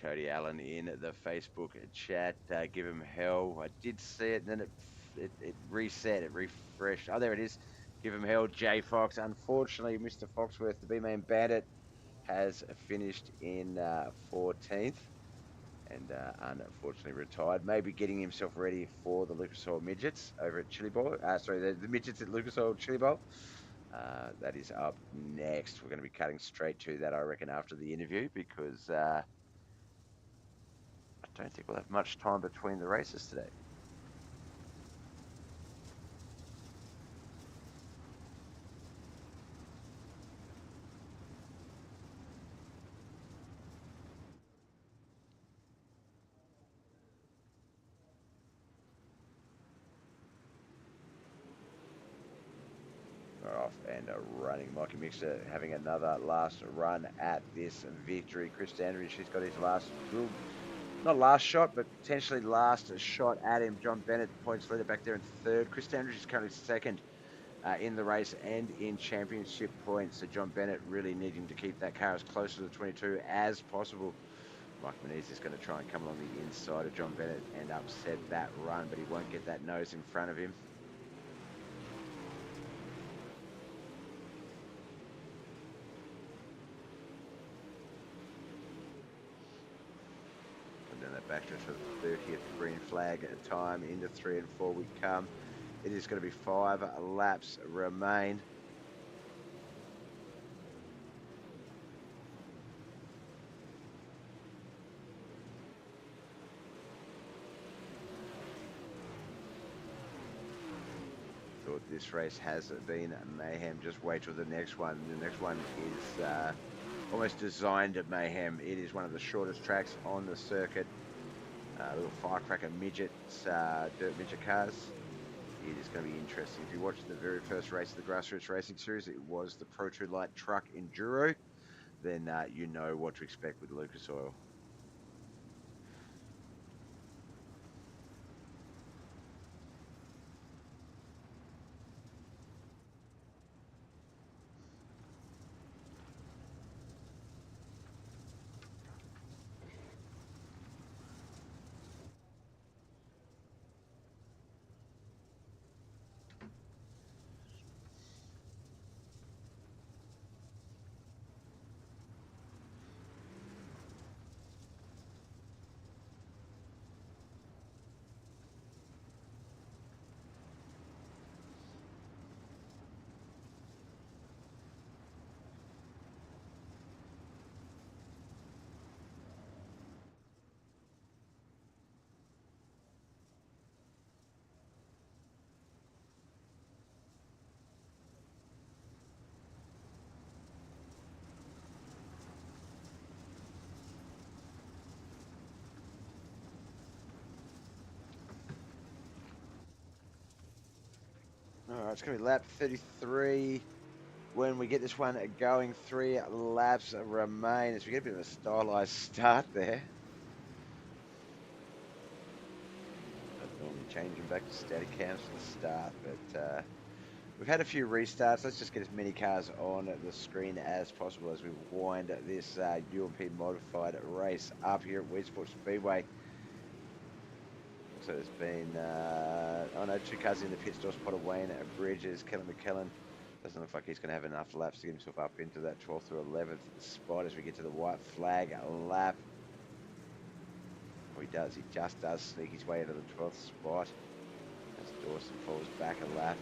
Cody Allen in the Facebook chat. Give him hell. I did see it, and then it reset, it refreshed. Oh, there it is. Give him hell, J Fox. Unfortunately, Mr. Foxworth, the B-Man Bandit, has finished in 14th and unfortunately retired. Maybe getting himself ready for the Lucas Oil Midgets over at Chili Bowl. Sorry, the Midgets at Lucas Oil Chili Bowl. That is up next. We're going to be cutting straight to that, I reckon, after the interview, because I don't think we'll have much time between the races today. Off and running. Mikey Mixer having another last run at this victory. Chris Standridge, he's got his last, not last shot, but potentially last shot at him. John Bennett, points leader, back there in third. Chris Standridge is currently second in the race and in championship points. So John Bennett really needing to keep that car as close to the 22 as possible. Mike Menezes is going to try and come along the inside of John Bennett and upset that run, but he won't get that nose in front of him. Backstretch for the 30th green flag at time. Into 3 and 4 we come. It is going to be 5 laps remain. Thought this race has been mayhem. Just wait till the next one. The next one is almost designed at mayhem. It is one of the shortest tracks on the circuit. Little firecracker midgets, dirt midget cars. It is going to be interesting. If you watched the very first race of the Grassroots Racing Series, it was the Pro 2 Light Truck Enduro. then you know what to expect with Lucas Oil. All right, it's going to be lap 33 when we get this one going. 3 laps remain as we get a bit of a stylized start there. I'd normally change them back to static cams for the start, but we've had a few restarts. Let's just get as many cars on the screen as possible as we wind this UMP modified race up here at Weedsport Speedway. So there's been, 2 cars in the pit stop spot of Wayne Bridges. Kellen McKellen doesn't look like he's going to have enough laps to get himself up into that 12th or 11th spot as we get to the white flag lap. Oh, he does. He just does sneak his way into the 12th spot as Dawson falls back a lap.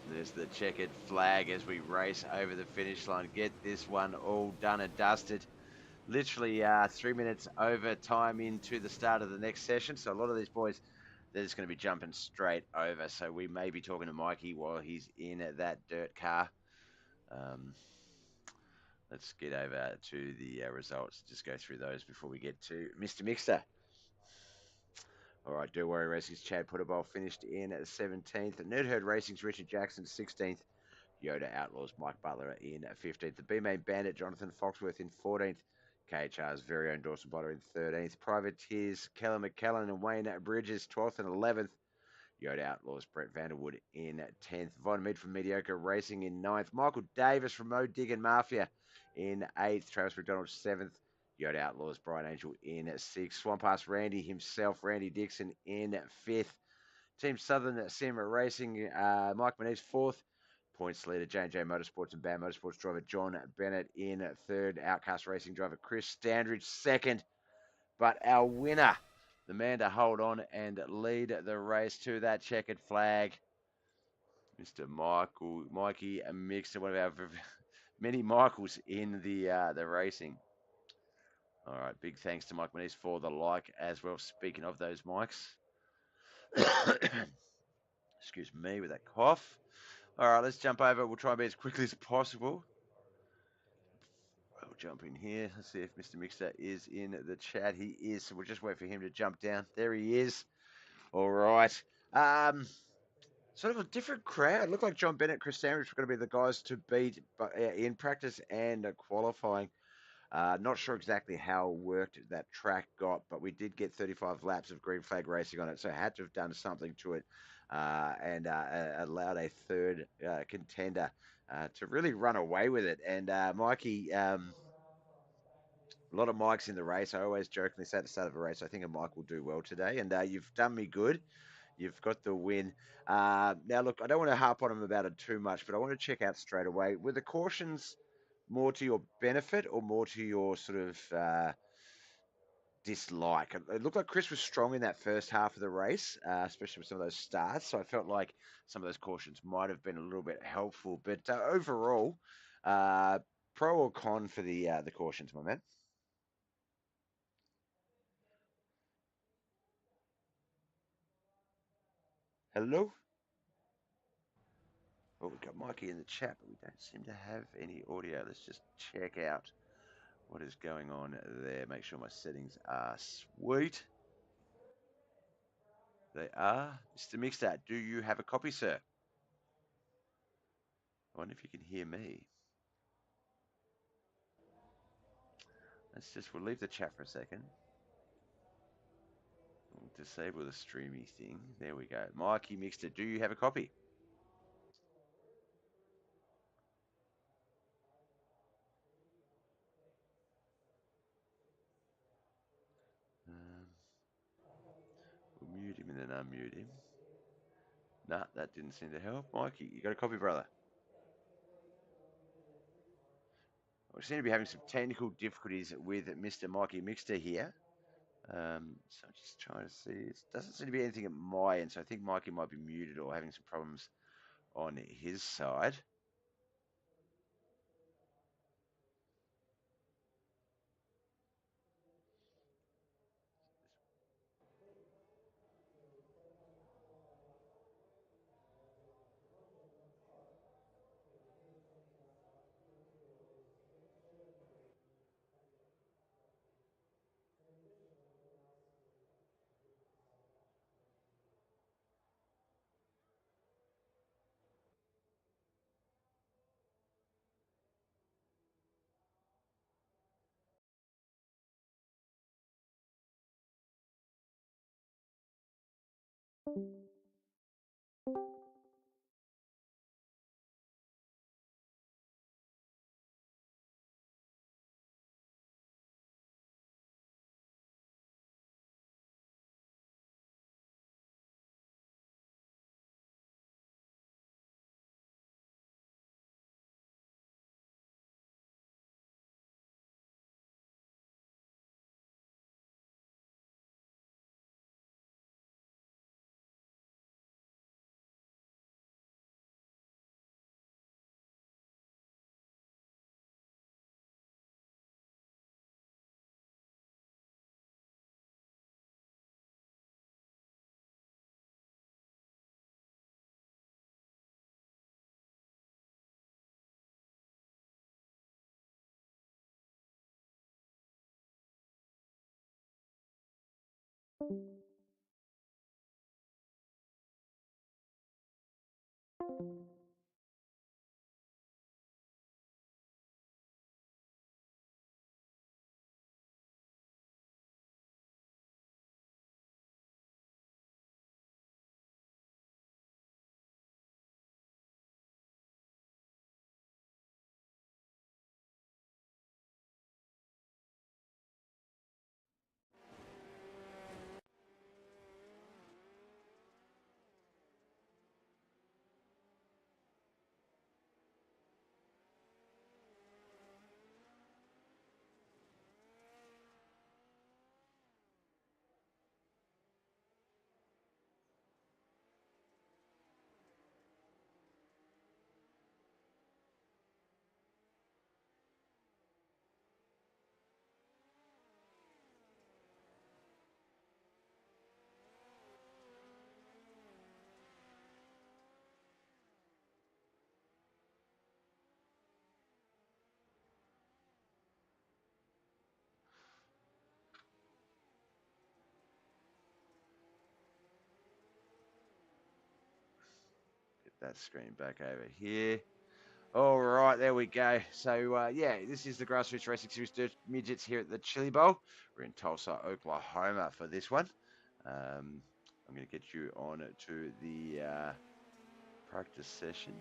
There's the checkered flag as we race over the finish line. Get this one all done and dusted. Literally 3 minutes over time into the start of the next session. So a lot of these boys, they're just going to be jumping straight over. So we may be talking to Mikey while he's in that dirt car. Let's get over to the results. Just go through those before we get to Mr. Mixer. All right, Do Worry Racing's Chad Putterball finished in at 17th. Nerdherd Racing's Richard Jackson 16th. Yoda Outlaws Mike Butler in 15th. The B-Main Bandit Jonathan Foxworth in 14th. KHR's very own Dawson Potter in 13th. Privateers Kellen McKellen and Wayne Bridges 12th and 11th. Yoda Outlaws Brett Vanderwood in 10th. Von Mead from Mediocre Racing in 9th. Michael Davis from Mo Diggin Mafia in 8th. Travis McDonald 7th. Yoda Outlaws Brian Angel in 6th. Swamp Pass Randy himself, Randy Dixon in 5th. Team Southern Sim Racing, Mike Manise 4th. Points leader J&J Motorsports and BAM Motorsports driver John Bennett in 3rd. Outcast Racing driver Chris Standridge 2nd. But our winner, the man to hold on and lead the race to that checkered flag, Mr. Mikey Mixer, one of our many Michaels in the racing. All right, big thanks to Mike Manise for the like as well. Speaking of those mics, excuse me with that cough. All right, let's jump over. We'll try and be as quickly as possible. We'll jump in here. Let's see if Mr. Mixer is in the chat. He is, so we'll just wait for him to jump down. There he is. All right. Sort of a different crowd. Looked like John Bennett, Chris Sandridge were going to be the guys to beat in practice and qualifying. Not sure exactly how worked that track got, but we did get 35 laps of green flag racing on it, so had to have done something to it and allowed a third contender to really run away with it. And Mikey, a lot of mics in the race. I always jokingly say at the start of a race, I think a mic will do well today, and you've done me good. You've got the win. Now, look, I don't want to harp on him about it too much, but I want to check out straight away. Were the cautions more to your benefit or more to your sort of dislike? It looked like Chris was strong in that first half of the race, especially with some of those starts. So I felt like some of those cautions might have been a little bit helpful. But overall, pro or con for the cautions, my man? Hello? Well, we've got Mikey in the chat, but we don't seem to have any audio. Let's just check out what is going on there. Make sure my settings are sweet. They are. Mr. Mixer, do you have a copy, sir? I wonder if you can hear me. We'll leave the chat for a second. We'll disable the streamy thing. There we go. Mikey mixed it. Do you have a copy? We'll mute him and then unmute him. Nah, that didn't seem to help. Mikey, you got a copy, brother? We seem to be having some technical difficulties with Mr. Mikey Mixter here. So I'm just trying to see. It doesn't seem to be anything at my end, so I think Mikey might be muted or having some problems on his side. Get that screen back over here. All right, there we go. So, yeah, this is the Grassroots Racing Series Dirt Midgets here at the Chili Bowl. We're in Tulsa, Oklahoma for this one. I'm going to get you on to the practice session.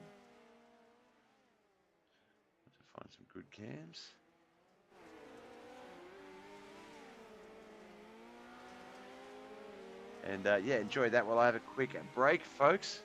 To find some good cams. And, yeah, enjoy that while I have a quick break, folks.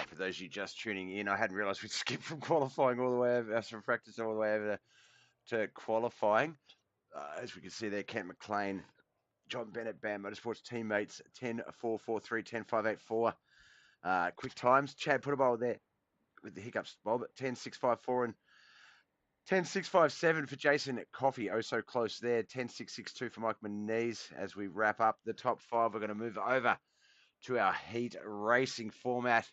For those of you just tuning in, I hadn't realised we'd skipped from qualifying all the way over, from practice all the way over to qualifying. As we can see there, Kent McLean, John Bennett, BAM Motorsports teammates, 10.443, 10.584. Quick times, Chad put a bowl there with the hiccups, Bob, 10.654 and 10.657 for Jason Coffey, oh so close there, 10.662 for Mike Moniz. As we wrap up the top 5, we're going to move over to our heat racing format.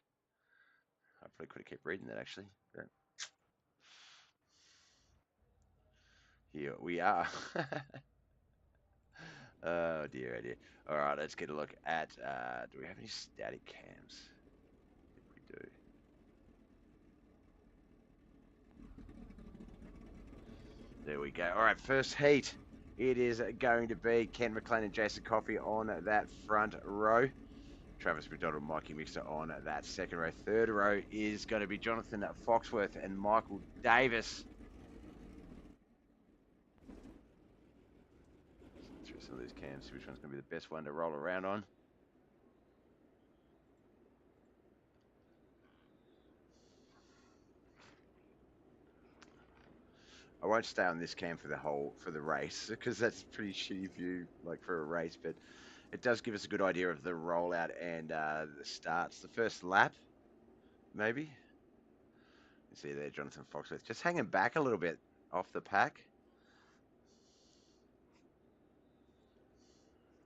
I probably could have kept reading that actually. But here we are. Oh dear, oh dear. All right, let's get a look at, do we have any static cams? I think we do. There we go. All right, first heat. It is going to be Ken McLean and Jason Coffey on that front row. Travis McDonald and Mikey Mixter on that second row. Third row is going to be Jonathan Foxworth and Michael Davis. Through some of these cams, see which one's going to be the best one to roll around on. I won't stay on this cam for the race because that's a pretty shitty view, like for a race, but it does give us a good idea of the rollout and the starts. The first lap, maybe. You see there, Jonathan Foxworth just hanging back a little bit off the pack.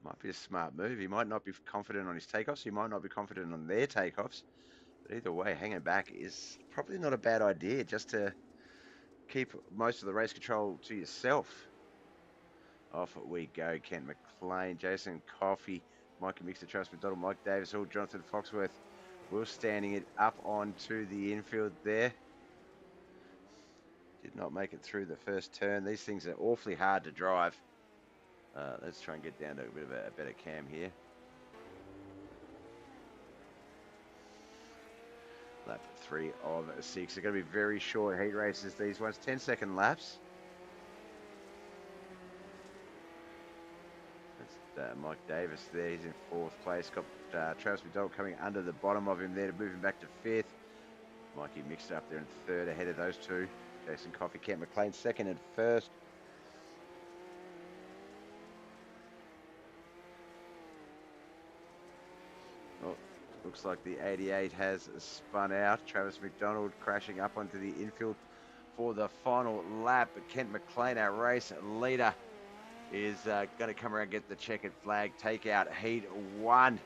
Might be a smart move. He might not be confident on his takeoffs. He might not be confident on their takeoffs. But either way, hanging back is probably not a bad idea, just to keep most of the race control to yourself. Off we go. Kent McLean, Jason Coffey, Mikey Mixer, Travis McDonald, Mike Davis, all Jonathan Foxworth. Will standing it up onto the infield there. Did not make it through the first turn. These things are awfully hard to drive. Let's try and get down to a bit of a better cam here. Lap 3 of 6. They're going to be very short heat races, these ones. 10-second laps. That's Mike Davis there. He's in 4th place. Got Travis McDonald coming under the bottom of him there to move him back to 5th. Mikey mixed up there in 3rd ahead of those two. Jason Coffey, Kent McLean 2nd and 1st. Oh, looks like the 88 has spun out. Travis McDonald crashing up onto the infield for the final lap. But Kent McLean, our race leader, is going to come around and get the checkered flag. Take out heat 1.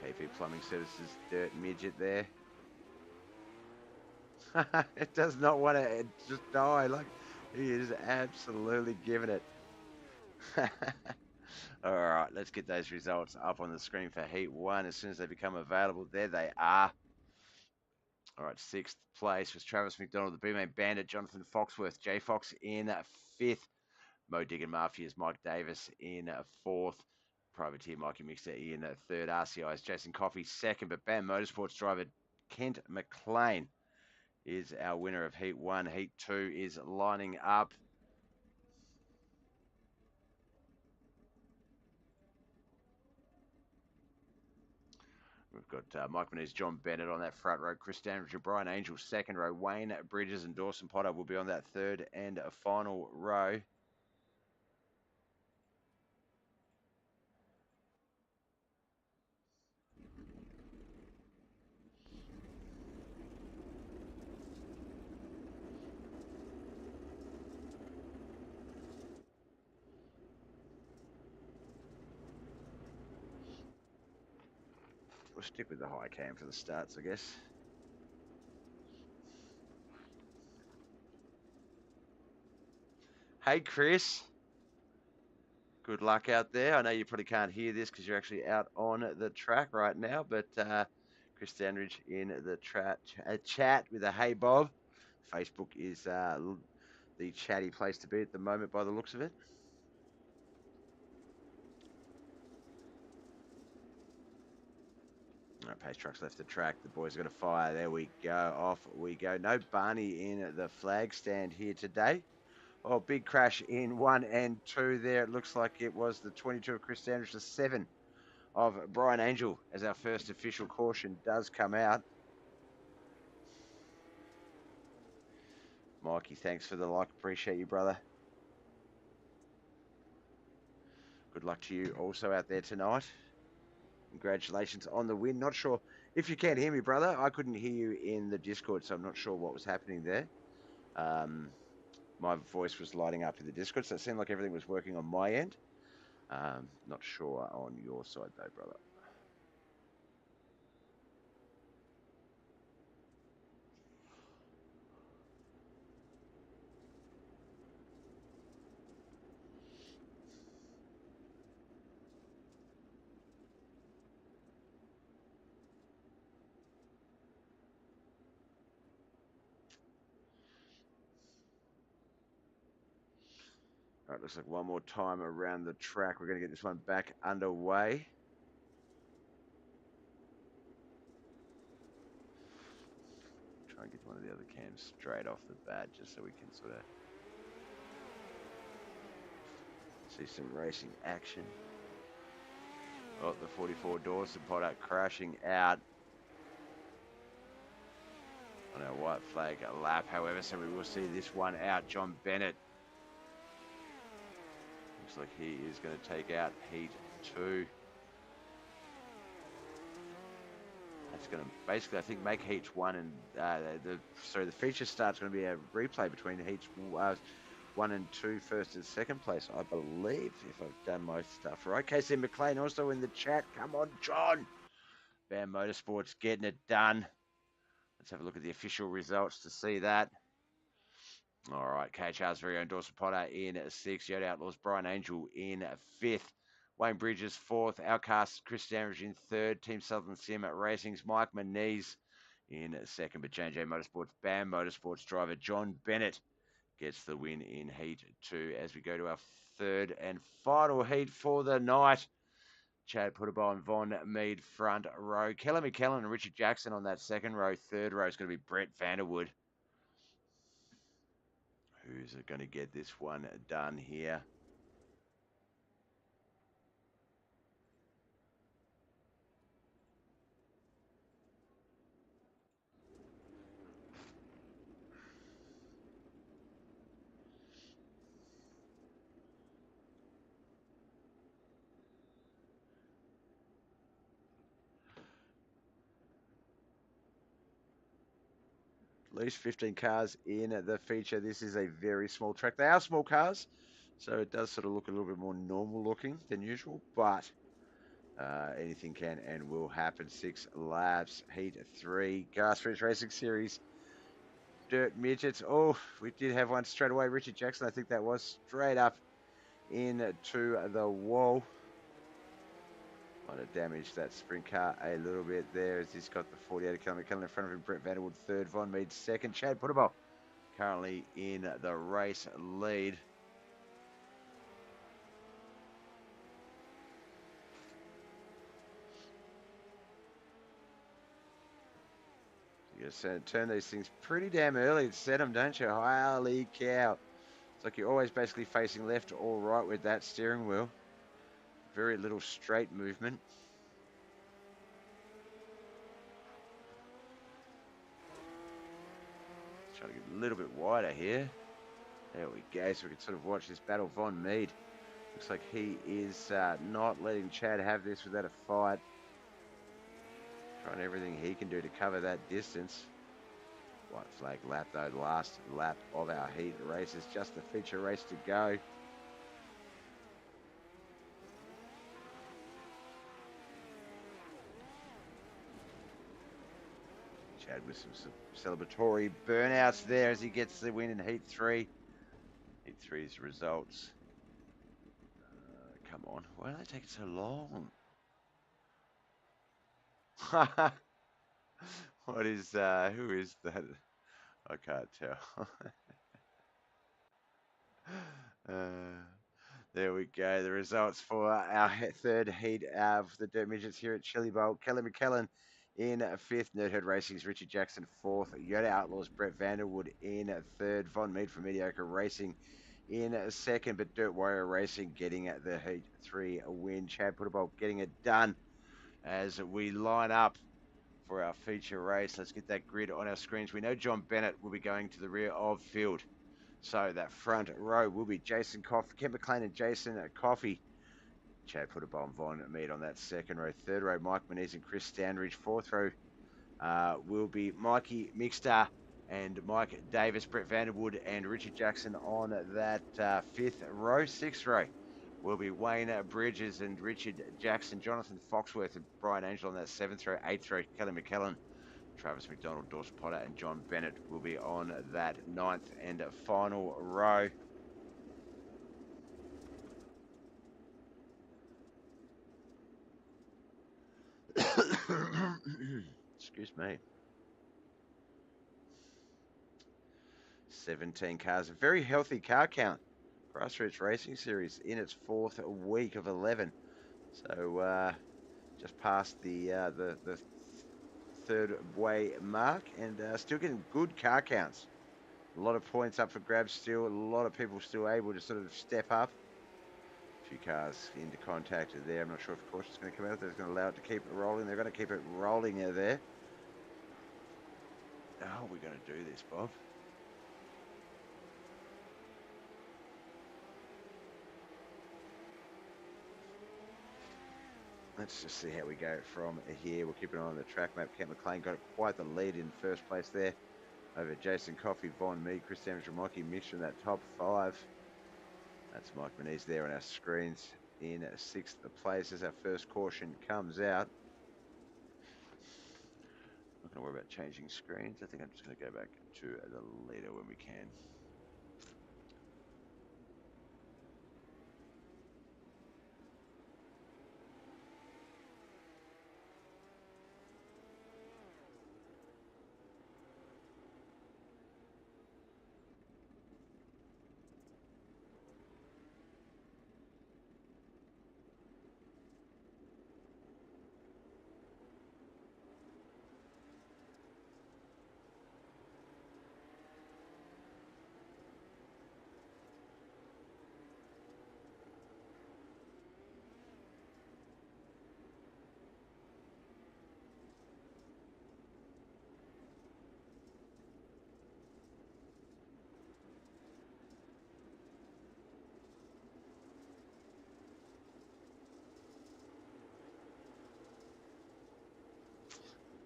KP Plumbing Services Dirt Midget there. It does not want to just die. Like, he is absolutely giving it. All right, let's get those results up on the screen for Heat 1 as soon as they become available. There they are. All right, 6th place was Travis McDonald, the B-Main Bandit, Jonathan Foxworth, J Fox in 5th. Mo Diggin Mafia's Mike Davis in 4th. Privateer Mikey Mixer in 3rd. RCI's Jason Coffey 2nd. But BAM Motorsports driver Kent McLean is our winner of Heat 1. Heat 2 is lining up. We've got Mike Moniz, John Bennett on that front row, Chris Standridge and Brian Angel 2nd row, Wayne Bridges and Dawson Potter will be on that 3rd and final row. We'll stick with the high cam for the starts, I guess. Hey, Chris. Good luck out there. I know you probably can't hear this because you're actually out on the track right now, but Chris Standridge in the chat with a hey, Bob. Facebook is the chatty place to be at the moment by the looks of it. All right, pace trucks left the track. The boys are going to fire. There we go. Off we go. No Barney in the flag stand here today. Oh, big crash in 1 and 2 there. It looks like it was the 22 of Chris Standridge, the 7 of Brian Angel as our first official caution does come out. Mikey, thanks for the like. Appreciate you, brother. Good luck to you also out there tonight. Congratulations on the win. Not sure if you can't hear me, brother. I couldn't hear you in the Discord, so I'm not sure what was happening there. My voice was lighting up in the Discord, so it seemed like everything was working on my end. Not sure on your side, though, brother. All right, looks like one more time around the track. We're going to get this one back underway. Try and get one of the other cams straight off the bat just so we can sort of see some racing action. Oh, the 44 Dawson Potter crashing out on our white flag lap, however, so we will see this one out. John Bennett. Looks like he is going to take out heat 2. That's going to basically, I think, make heats 1 and the feature start's going to be a replay between heats 1 and 2, first and second place, I believe, if I've done my stuff right. KC McLean also in the chat. Come on, John. Bam Motorsports getting it done. Let's have a look at the official results to see that. All right, KHR's very own Dawson Potter in 6th. Yoda Outlaws Brian Angel in 5th. Wayne Bridges 4th. Outcast Chris Standridge in 3rd. Team Southern Sim Racing's Mike Moniz in 2nd. But J&J Motorsports, BAM Motorsports driver John Bennett gets the win in Heat 2 as we go to our 3rd and final heat for the night. Chad Putterbow and Von Mead front row. Kelly McKellen and Richard Jackson on that 2nd row. 3rd row is going to be Brett Vanderwood. Who's going to get this one done here? At least 15 cars in the feature. This is a very small track. They are small cars, so it does sort of look a little bit more normal looking than usual, but anything can and will happen. 6 laps, heat 3, Grassroots Racing Series, Dirt Midgets. Oh, we did have one straight away. Richard Jackson, I think that was straight up into the wall. Might have damaged that sprint car a little bit there as he's got the 48 kilometre in front of him. Brett Vanderwood 3rd, Von Mead 2nd. Chad Putterbow currently in the race lead. You gotta turn these things pretty damn early and set them, don't you? Holy cow. It's like you're always basically facing left or right with that steering wheel. Very little straight movement. Trying to get a little bit wider here. There we go, so we can sort of watch this battle. Von Mead looks like he is not letting Chad have this without a fight. Trying everything he can do to cover that distance. White flag lap though, last lap of our heat race is just the feature race to go. Chad with some celebratory burnouts there as he gets the win in Heat 3. Heat 3's results. Come on, why do they take so long? What is, who is that? I can't tell. There we go. The results for our 3rd heat of the Dirt Midgets here at Chili Bowl. Kelly McKellen in 5th. Nerdhead Racing's Richard Jackson 4th. Yoda Outlaws Brett Vanderwood in 3rd. Von Mead from Mediocre Racing in a second, but Dirt Warrior Racing getting at the Heat 3 win. Chad Putterbolt getting it done as we line up for our feature race. Let's get that grid on our screens. We know John Bennett will be going to the rear of field. So that front row will be Jason Coffey, Kent McLean and Jason Coffey. Chad Putterbolt and Vaughn Mead on that second row. Third row, Mike Menez and Chris Standridge. Fourth row will be Mikey Mixter and Mike Davis, Brett Vanderwood and Richard Jackson on that fifth row. Sixth row will be Wayne Bridges and Richard Jackson, Jonathan Foxworth and Brian Angel on that seventh row. Eighth row, Kelly McKellen, Travis McDonald, Dawson Potter and John Bennett will be on that ninth and final row. Excuse me. 17 cars, a very healthy car count. Grassroots Racing Series in its fourth week of 11. So just past the third way mark and still getting good car counts. A lot of points up for grabs still. A lot of people still able to sort of step up. A few cars into contact there. I'm not sure if caution's going to come out. They're going to allow it to keep it rolling. They're going to keep it rolling there. How are we going to do this, Bob? Let's just see how we go from here. We'll keep an eye on the track map. Kent McLean got quite the lead in first place there over Jason Coffey, Vaughn Mead, Chris Damage, and Mikey Mixer in that top five. That's Mike Menez there on our screens in sixth place as our first caution comes out. Not going to worry about changing screens. I think I'm just going to go back to the leader when we can.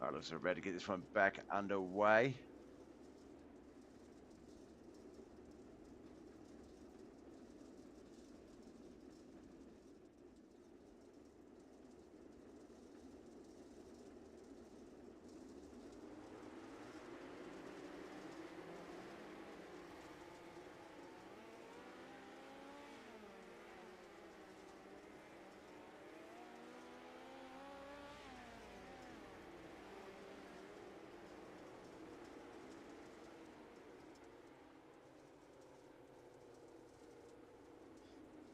All right, looks like we're about to get this one back underway.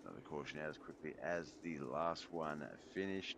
Another caution out as quickly as the last one finished.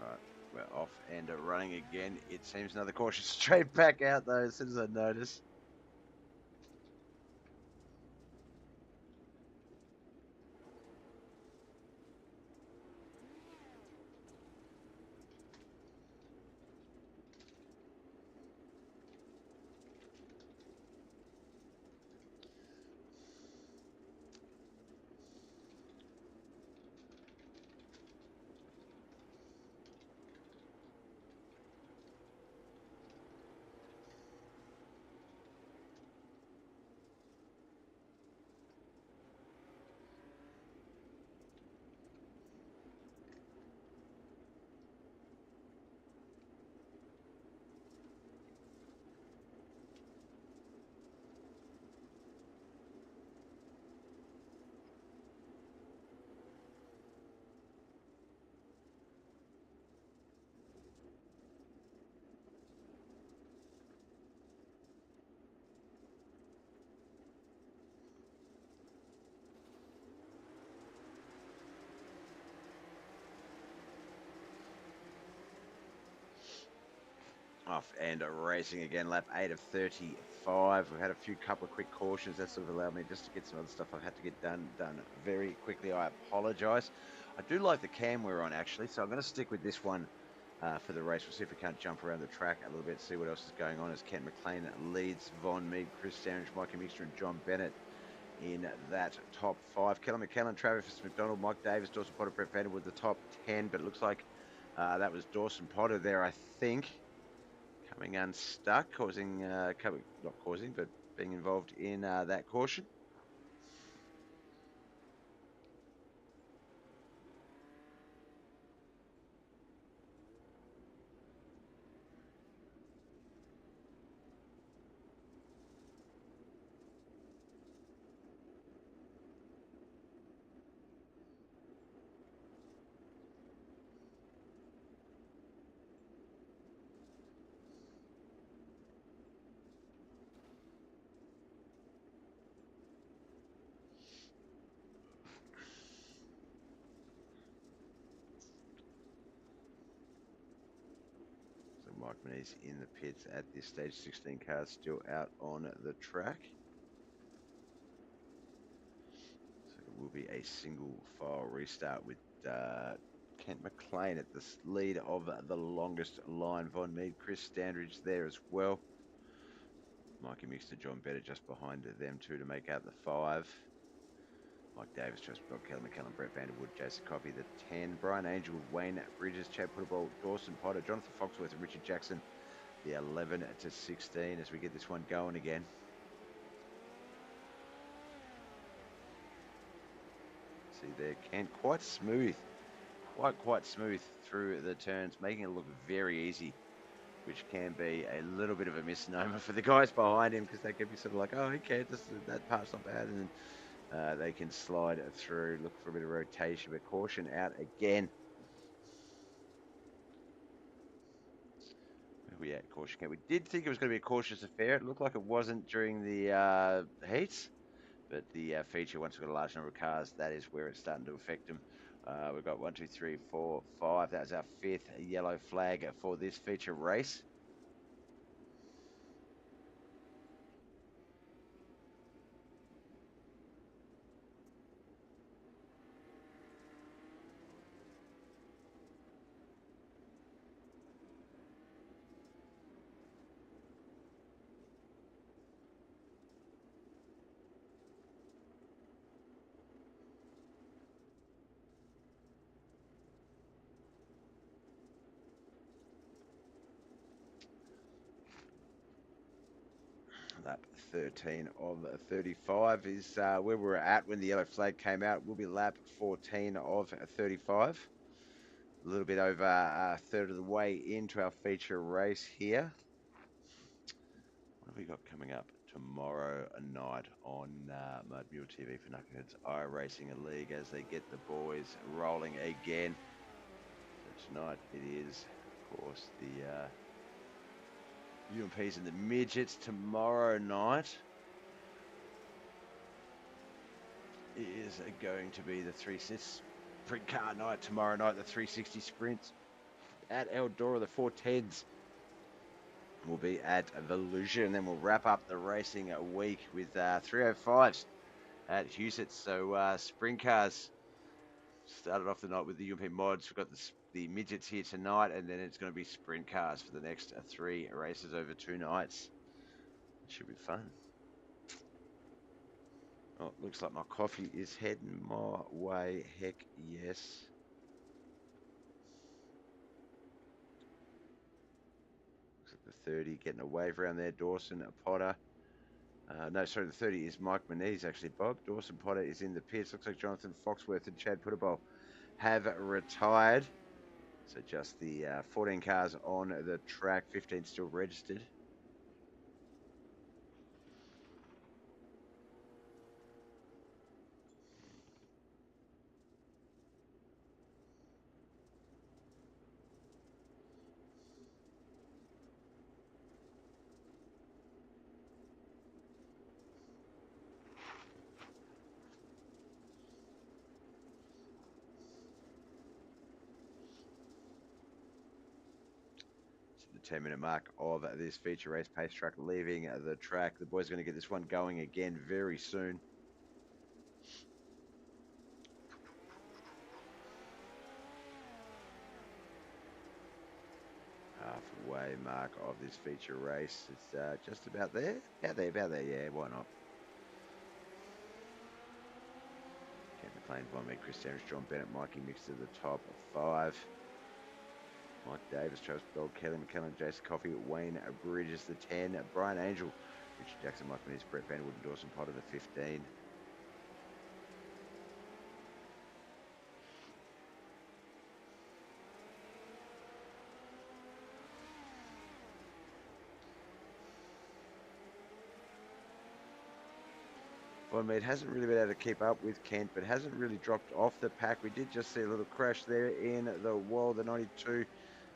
Right, we're off and running again. It seems another caution straight back out though as soon as I notice. Off and racing again, lap 8 of 35. We've had a couple of quick cautions. That sort of allowed me just to get some other stuff I've had to get done very quickly. I apologise. I do like the cam we're on, actually, so I'm going to stick with this one for the race. We'll see if we can't jump around the track a little bit, see what else is going on as Kent McLean leads Von Mead, Chris Standridge, Mikey Mixter and John Bennett in that top 5. Kelly McKellen, Travis McDonald, Mike Davis, Dawson Potter, Brett Vanderwood, the top 10, but it looks like that was Dawson Potter there, I think. Coming unstuck, but being involved in that caution. Mike Manise in the pits at this stage. 16 cars still out on the track. So it will be a single file restart with Kent McLean at the lead of the longest line. Von Mead, Chris Standridge there as well. Mikey Mixter, John Bennett just behind them two to make out the 5. Mike Davis, Travis McDonald, Kelly McKellen, Brett Vanderwood, Jason Coffey, the 10. Brian Angel, Wayne Bridges, Chad Putterball, Dawson Potter, Jonathan Foxworth, and Richard Jackson, the 11 to 16 as we get this one going again. See there, Kent, quite smooth, quite smooth through the turns, making it look very easy, which can be a little bit of a misnomer for the guys behind him because they can be sort of like, oh, okay, that part's not bad, and then they can slide through, look for a bit of rotation, but caution out again. Where we at, caution count? We did think it was going to be a cautious affair. It looked like it wasn't during the heats, but the feature, once we've got a large number of cars, that is where it's starting to affect them. We've got 1, 2, 3, 4, 5. That's our 5th yellow flag for this feature race. Lap 13 of 35 is where we were at when the yellow flag came out. We'll be lap 14 of 35. A little bit over a third of the way into our feature race here. What have we got coming up tomorrow night on Mud Mule TV for Knuckleheadz iRacing League as they get the boys rolling again. So tonight it is, of course, the UMPs and the Midgets. Tomorrow night is going to be the 360 sprint car night. Tomorrow night, the 360 sprints at Eldora. The 410s will be at Volusia, and then we'll wrap up the racing week with 305s at Huset's. So sprint cars started off the night with the UMP mods. We've got the Midgets here tonight, and then it's going to be sprint cars for the next 3 races over 2 nights. It should be fun. Oh, looks like my coffee is heading my way. Heck yes. Looks like the 30 getting a wave around there. Dawson Potter. No, sorry, the 30 is Mike Manise, actually, Bob. Dawson Potter is in the pits. Looks like Jonathan Foxworth and Chad Putterball have retired. So just the 14 cars on the track, 15 still registered. 10-minute mark of this feature race. Pace truck leaving the track. The boys are going to get this one going again very soon. Halfway mark of this feature race. It's just about there. About there. Yeah, why not? Kent McLean, Von Mead, Chris Standridge, John Bennett, Mikey mixed to the top 5. Mike Davis, Travis Gold, Kelly McKellen, Jason Coffey, Wayne Bridges, the 10, Brian Angel, Richard Jackson, Mike Menees, Brett Vanderwood, and Dawson Potter, the 15. Von Mead hasn't really been able to keep up with Kent, but hasn't really dropped off the pack. We did just see a little crash there in the wall. The 92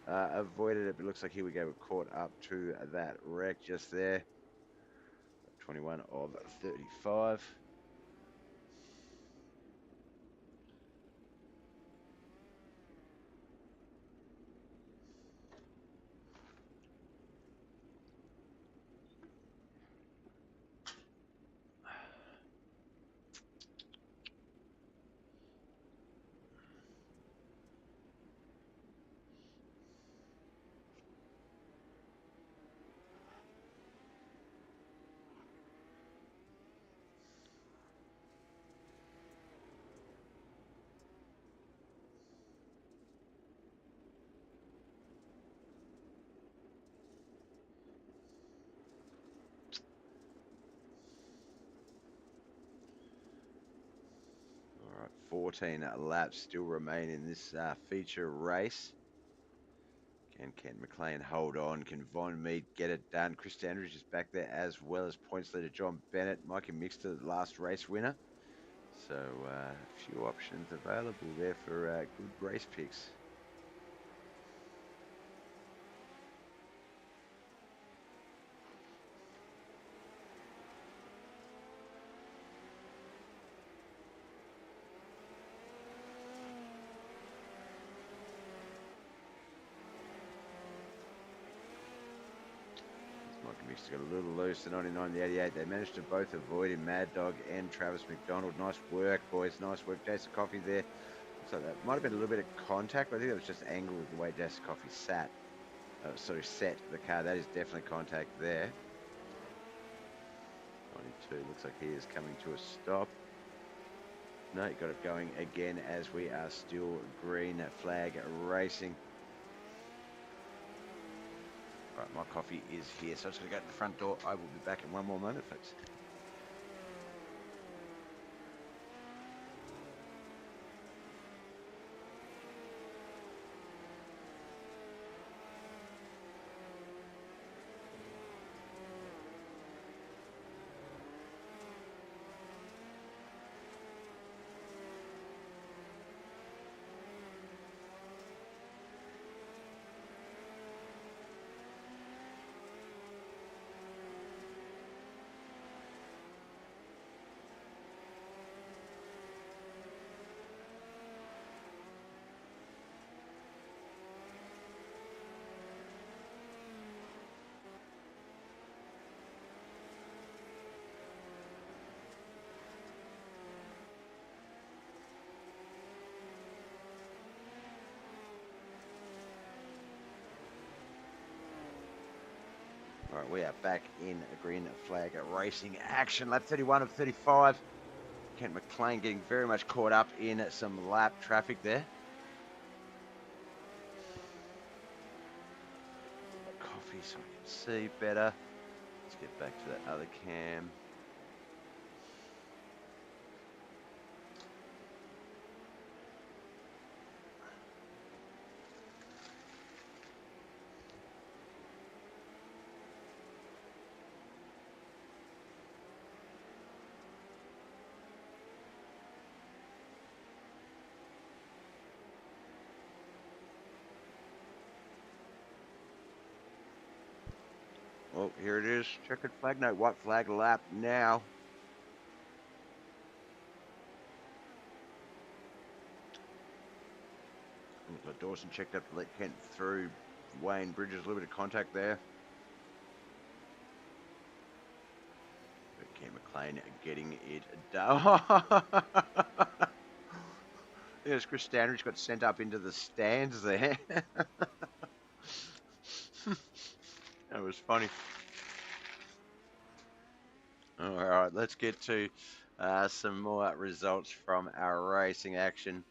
avoided it, but looks like here we go. We're caught up to that wreck just there. 21 of 35. All right, 14 laps still remain in this feature race. Can Kent McLean hold on? Can Von Mead get it done? Chris Standridge is back there as well as points leader John Bennett. Mikey Mixter, the last race winner. So a few options available there for good race picks. Mikey Mixter got a little loose, the 99, the 88. They managed to both avoid him, Mad Dog and Travis McDonald. Nice work, boys. Nice work. Jason Coffey there. Looks like that might have been a little bit of contact, but I think that was just angle of the way Jason Coffey set the car. That is definitely contact there. 92 looks like he is coming to a stop. No, he got it going again as we are still green flag racing. Right, my coffee is here, so I'm just going to go to the front door. I will be back in one more moment, folks. All right, we are back in a green flag racing action. Lap 31 of 35. Kent McLean getting very much caught up in some lap traffic there. Coffee so I can see better. Let's get back to that other cam. Oh, here it is. Checkered flag, no, white flag lap now. Looks like Dawson checked up to let Kent through. Wayne Bridges, a little bit of contact there. But Cam McLean getting it done. Yes, Chris Standridge got sent up into the stands there. That was funny. All right, let's get to some more results from our racing action.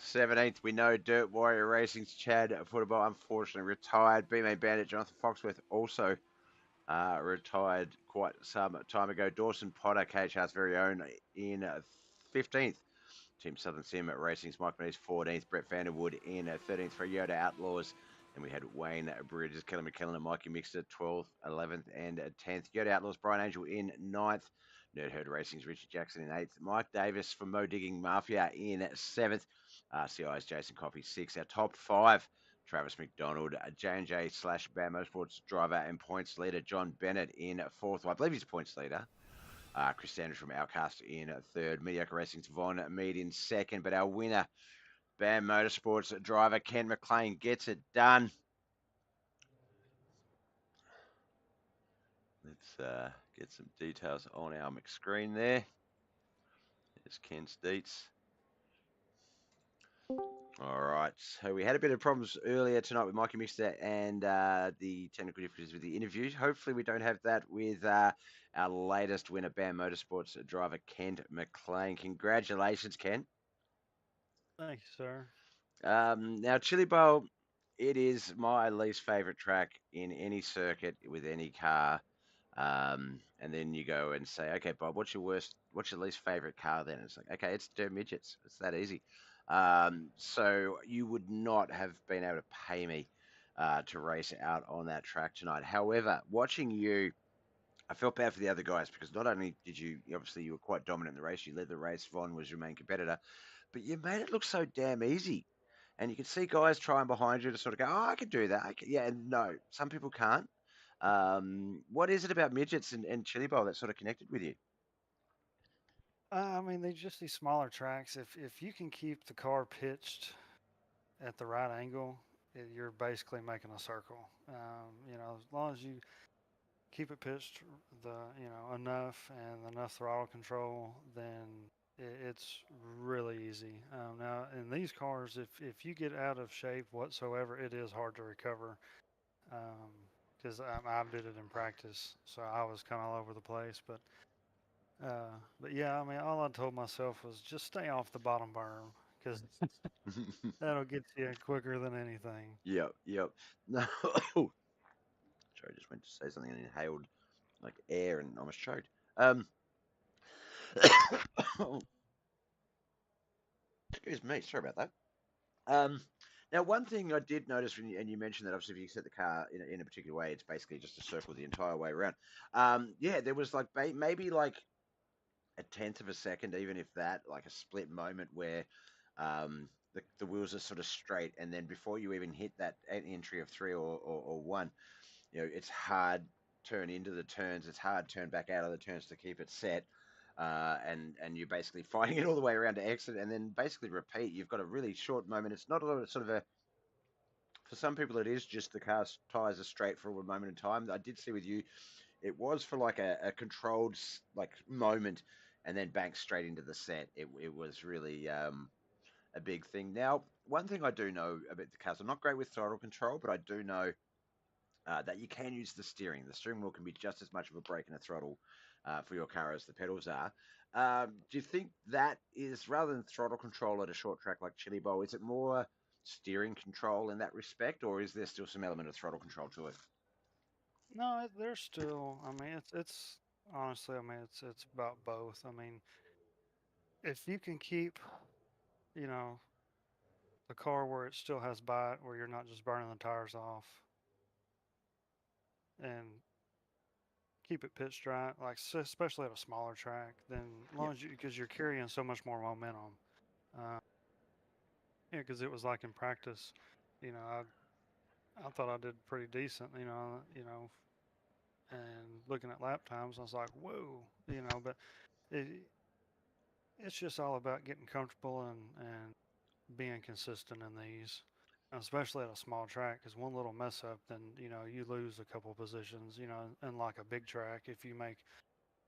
17th, we know Dirt Warrior Racing's Chad Football unfortunately retired. B-Main Bandit Jonathan Foxworth also retired quite some time ago. Dawson Potter, KHR's very own, in 15th. Team Southern Sim Racing's Mike Meady's 14th. Brett Vanderwood in 13th for Yoda Outlaws. And we had Wayne Bridges, Kelly McKellen, and Mikey Mixter 12th, 11th, and 10th. Yoda Outlaws, Brian Angel in 9th. Nerd Herd Racing's Richard Jackson in 8th. Mike Davis from Mo Digging Mafia in 7th. CI's Jason Coffey 6th. Our top 5, Travis McDonald, J&J / Bam Motorsports driver and points leader John Bennett in 4th. Well, I believe he's points leader. Chris Sanders from Outcast in 3rd. Mediocre Racing's Von Mead in 2nd. But our winner, Bam Motorsports driver Ken McLean, gets it done. Let's get some details on our McScreen there. There's Ken's deets. All right, so we had a bit of problems earlier tonight with Mikey Mixter and the technical difficulties with the interviews. Hopefully we don't have that with our latest winner, BAM Motorsports driver Kent McLean. Congratulations, Ken. Thank you, sir. Now, Chili Bowl, it is my least favorite track in any circuit with any car. And then you go and say, okay, Bob, what's your least favorite car then? It's like, okay, it's Dirt Midgets. It's that easy. So you would not have been able to pay me to race out on that track tonight. However, watching you, I felt bad for the other guys because not only did you, obviously you were quite dominant in the race, you led the race, Von was your main competitor, but you made it look so damn easy. And you can see guys trying behind you to sort of go, oh, I can do that. Yeah, and no, some people can't. What is it about Midgets and Chili Bowl that sort of connected with you? I mean, they just these smaller tracks. If you can keep the car pitched at the right angle, you're basically making a circle. As long as you keep it pitched enough and enough throttle control, then it's really easy. Now in these cars, if you get out of shape whatsoever, it is hard to recover. Because I did it in practice, so I was kind of all over the place. But yeah, I mean, all I told myself was just stay off the bottom berm because that'll get you quicker than anything. Yep. No. Sorry, I just went to say something and inhaled like air and almost choked. Excuse me. Sorry about that. Now, one thing I did notice, and you mentioned that obviously if you set the car in a particular way, it's basically just a circle the entire way around. Yeah, there was like maybe like a tenth of a second, even if that, like a split moment where the wheels are sort of straight, and then before you even hit that entry of 3 or 1, it's hard turn into the turns, it's hard turn back out of the turns to keep it set. And you're basically fighting it all the way around to exit and then basically repeat. You've got a really short moment. It's not a lot of sort of for some people, it is just the car's tires are straight for a moment in time. I did see with you, it was for like a controlled like moment and then banked straight into the set. It was really a big thing. Now, one thing I do know about the cars, I'm not great with throttle control, but I do know that you can use the steering. The steering wheel can be just as much of a brake and a throttle for your car as the pedals are. Do you think that is, rather than throttle control at a short track like Chili Bowl, is it more steering control in that respect, or is there still some element of throttle control to it? No, there's still. I mean, it's honestly. I mean, it's about both. I mean, if you can keep, you know, the car where it still has bite, where you're not just burning the tires off, and keep it pitched right, like especially at a smaller track, then as Yeah. long as because you're carrying so much more momentum. Uh, yeah, because it was like in practice, I thought I did pretty decent, and looking at lap times, I was like, whoa, but it, it's just all about getting comfortable and being consistent in these. especially at a small track, because one little mess up, then you lose a couple positions. And like a big track, if you make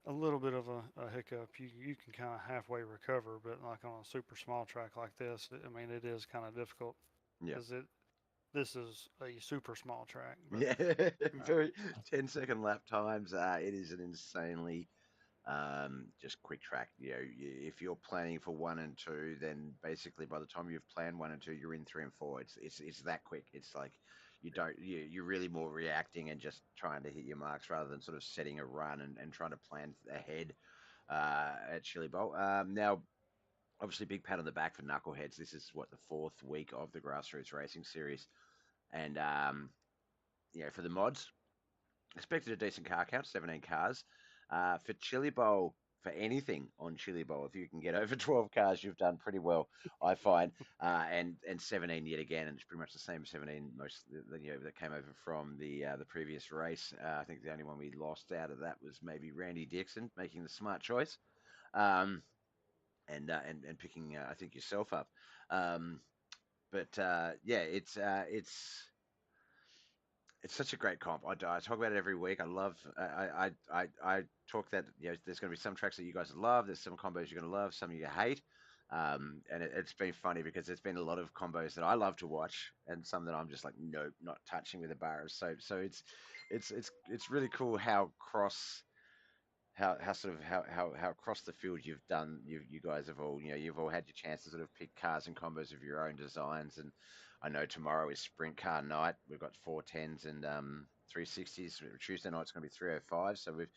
a little bit of a hiccup, you can kind of halfway recover. But like on a super small track like this, I mean, it is kind of difficult Yeah. because this is a super small track. But Yeah, very 10-second lap times. It is an insanely just quick track. If you're planning for 1 and 2, then basically by the time you've planned 1 and 2, you're in 3 and 4. It's that quick. It's like you're really more reacting and just trying to hit your marks rather than sort of setting a run and trying to plan ahead at Chili Bowl. Now, obviously, big pat on the back for Knuckleheadz. This is what, the 4th week of the Grassroots Racing Series, and for the mods, expected a decent car count, 17 cars. For Chili Bowl, for anything on Chili Bowl, if you can get over 12 cars, you've done pretty well, I find. And 17 yet again, and it's pretty much the same 17 that came over from the previous race. I think the only one we lost out of that was maybe Randy Dixon making the smart choice, and picking I think yourself up. Yeah, it's such a great comp. I talk about it every week. I love. I talk that there's going to be some tracks that you guys love. There's some combos you're going to love, some you hate. And it's been funny because there's been a lot of combos that I love to watch, and some that I'm just like, nope, not touching with a bar of soap. So it's really cool how how across the field you've done. You guys have all you've all had your chance to sort of pick cars and combos of your own designs. And I know tomorrow is sprint car night. We've got 410s and 360s. Tuesday night's going to be 305. So we've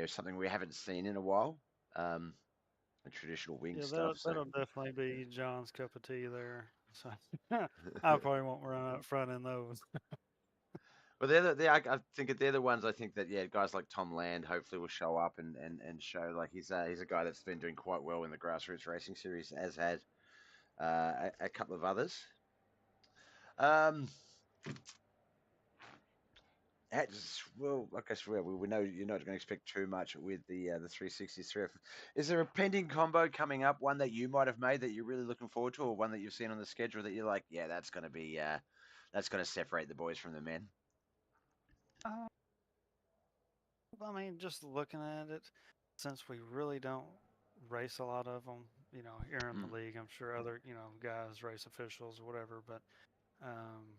something we haven't seen in a while. The traditional wing yeah, stuff. So that'll definitely be John's cup of tea there. So I probably won't run up front in those. But I think they're the ones I think that guys like Tom Land hopefully will show up and show like he's a guy that's been doing quite well in the Grassroots Racing Series, as has a couple of others. Um, well, like I swear, we know you're not going to expect too much with the 360s. Is there a pending combo coming up? One that you might have made that you're really looking forward to, or one that you've seen on the schedule that you're like, yeah, that's going to be that's going to separate the boys from the men. Uh, I mean, just looking at it, since we really don't race a lot of them, here in the Mm. league, I'm sure other, guys, race officials or whatever, but um,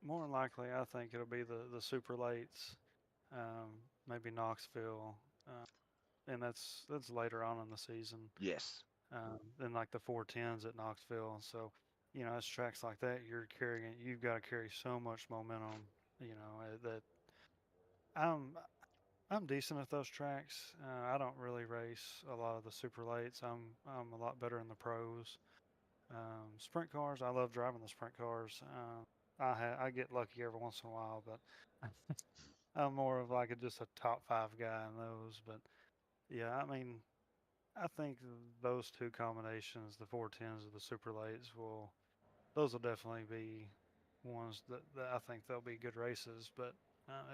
more than likely, I think it'll be the super lates, maybe Knoxville, and that's later on in the season. Yes. Then like the 410s at Knoxville. So, it's tracks like that. You've got to carry so much momentum. That I'm I'm decent at those tracks. I don't really race a lot of the super lates. I'm a lot better in the pros. Sprint cars, I love driving the sprint cars. I get lucky every once in a while, but I'm more of like just a top 5 guy in those. But yeah, I mean, I think those two combinations, the 410s or the super lates, those will definitely be ones that I think they'll be good races. But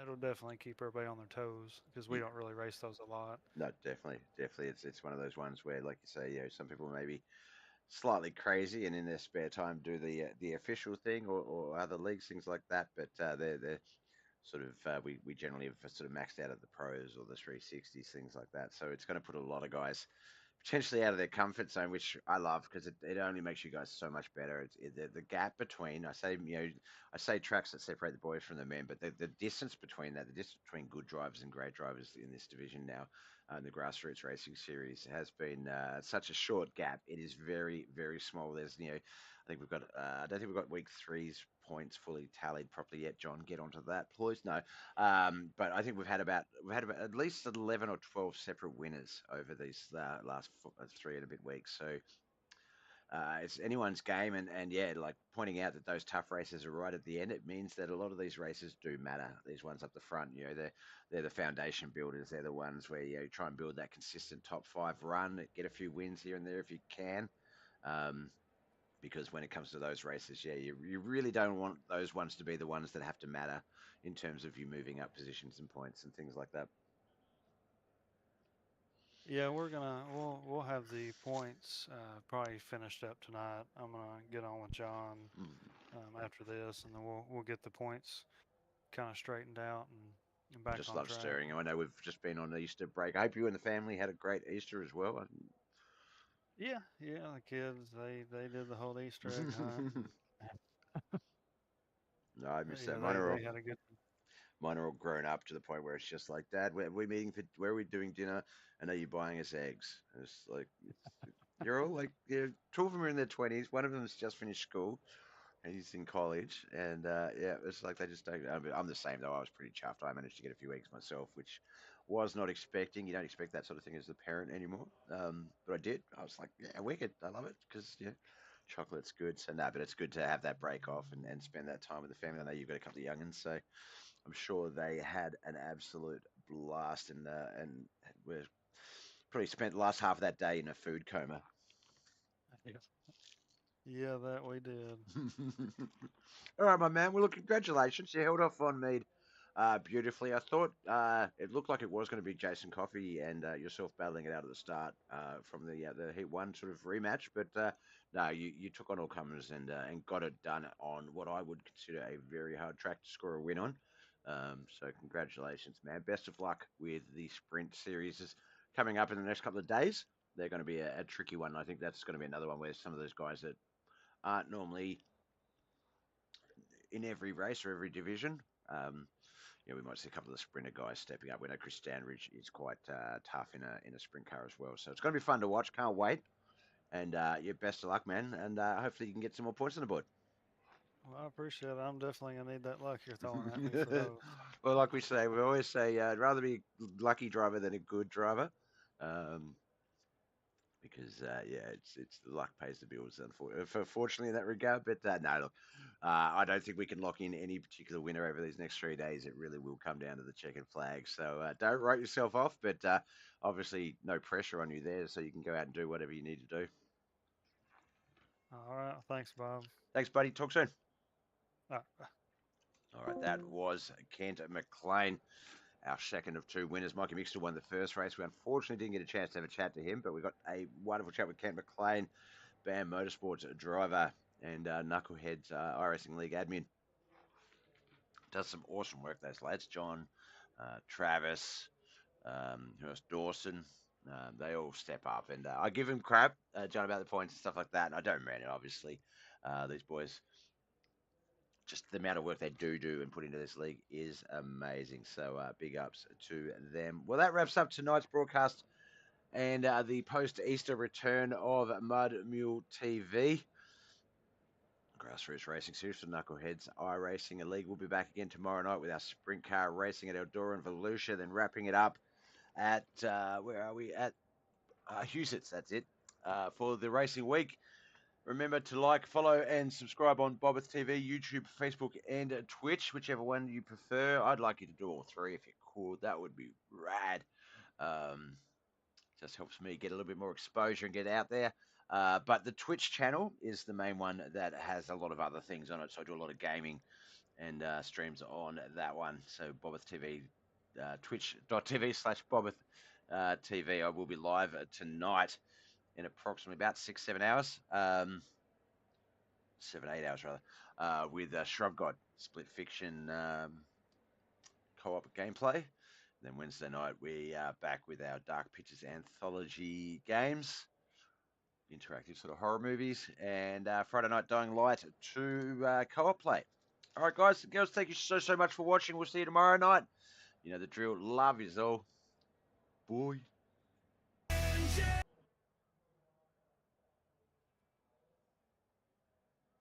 it'll definitely keep everybody on their toes because we don't really race those a lot. No, definitely. It's one of those ones where, like you say, some people may be slightly crazy and in their spare time do the official thing or other leagues, things like that. But they're sort of we generally have sort of maxed out at the pros or the 360s, things like that. So it's going to put a lot of guys potentially out of their comfort zone, which I love because it only makes you guys so much better. The gap between I say tracks that separate the boys from the men, but the distance between that, the distance between good drivers and great drivers in this division now, in the Grassroots Racing Series, has been such a short gap. It is very, very small. There's I think we've got I don't think we've got week three's points fully tallied properly yet. John, get onto that, please. No, but I think we've had about at least 11 or 12 separate winners over these last 3 and a bit weeks. So it's anyone's game, and yeah, like pointing out that those tough races are right at the end. It means that a lot of these races do matter. These ones up the front, they're the foundation builders. They're the ones where you try and build that consistent top 5 run, get a few wins here and there if you can. Because when it comes to those races, you really don't want those ones to be the ones that have to matter in terms of you moving up positions and points and things like that. Yeah, we'll have the points probably finished up tonight. I'm gonna get on with John after this, and then we'll get the points kind of straightened out and back Just on love track. stirring. I know we've just been on Easter break. I hope you and the family had a great Easter as well. Yeah, the kids they did the whole Easter egg hunt. No, I miss Yeah, that. Mine are all they had a good. grown up to the point where it's just like, Dad, we're meeting for where are we doing dinner? And are you buying us eggs? And it's like you're all like, two of them are in their 20s. One of them has just finished school. And he's in college, and yeah, it's like they just don't. I'm the same though. I was pretty chuffed. I managed to get a few eggs myself, which was not expecting. You don't expect that sort of thing as a parent anymore, but I did. I was like, yeah, wicked. I love it because chocolate's good. So no, but it's good to have that break off and spend that time with the family. I know you've got a couple of youngins, so I'm sure they had an absolute blast, and we're probably spent the last half of that day in a food coma. Yeah, that we did. All right, my man. Well, look, congratulations. You held off on Mead beautifully. I thought it looked like it was going to be Jason Coffey and yourself battling it out at the start from the Heat 1 sort of rematch. But no, you took on all comers and got it done on what I would consider a very hard track to score a win on. So congratulations, man. Best of luck with the sprint series is coming up in the next couple of days. They're going to be a tricky one. I think that's going to be another one where some of those guys that aren't normally in every race or every division. We might see a couple of the sprinter guys stepping up. We know Chris Standridge is quite tough in a sprint car as well. So it's going to be fun to watch. Can't wait. And best of luck, man. And hopefully you can get some more points on the board. Well, I appreciate it. I'm definitely gonna need that luck you're throwing at me for those. Well, like we always say, I'd rather be a lucky driver than a good driver. Because it's the luck pays the bills, unfortunately, in that regard. But no, look, I don't think we can lock in any particular winner over these next 3 days. It really will come down to the checkered flag. So don't write yourself off, but obviously no pressure on you there, so you can go out and do whatever you need to do. All right, thanks, Bob. Thanks, buddy. Talk soon. All right. All right, that was Kent McLean, our second of two winners. Mikey Mixter won the first race. We unfortunately didn't get a chance to have a chat to him, but we got a wonderful chat with Kent McLean, BAM Motorsports driver and Knuckleheadz iRacing League admin. Does some awesome work, those lads. John, Travis, who else? Dawson. They all step up, and I give him crap, John, about the points and stuff like that. And I don't mean it, obviously. These boys, just the amount of work they do and put into this league is amazing. So big ups to them. Well, that wraps up tonight's broadcast and the post-Easter return of Mud Mule TV. Grassroots Racing Series for Knuckleheadz iRacing League. We'll be back again tomorrow night with our sprint car racing at Eldora and Volusia, then wrapping it up at, where are we? At Huset's, that's it, for the racing week. Remember to like, follow, and subscribe on BobbethTV, YouTube, Facebook, and Twitch, whichever one you prefer. I'd like you to do all three if you could. That would be rad. Just helps me get a little bit more exposure and get out there. But the Twitch channel is the main one that has a lot of other things on it. So I do a lot of gaming and streams on that one. So BobbethTV, twitch.tv/Bobbeth TV. I will be live tonight in approximately about 6-7 hours. 7-8 hours rather, with Shrubgod, split fiction co-op gameplay. Then Wednesday night, we are back with our Dark Pictures anthology games, interactive sort of horror movies, and Friday night Dying Light 2 co-op play. All right, guys and girls, thank you so much for watching. We'll see you tomorrow night. You know the drill. Love is all. Boy.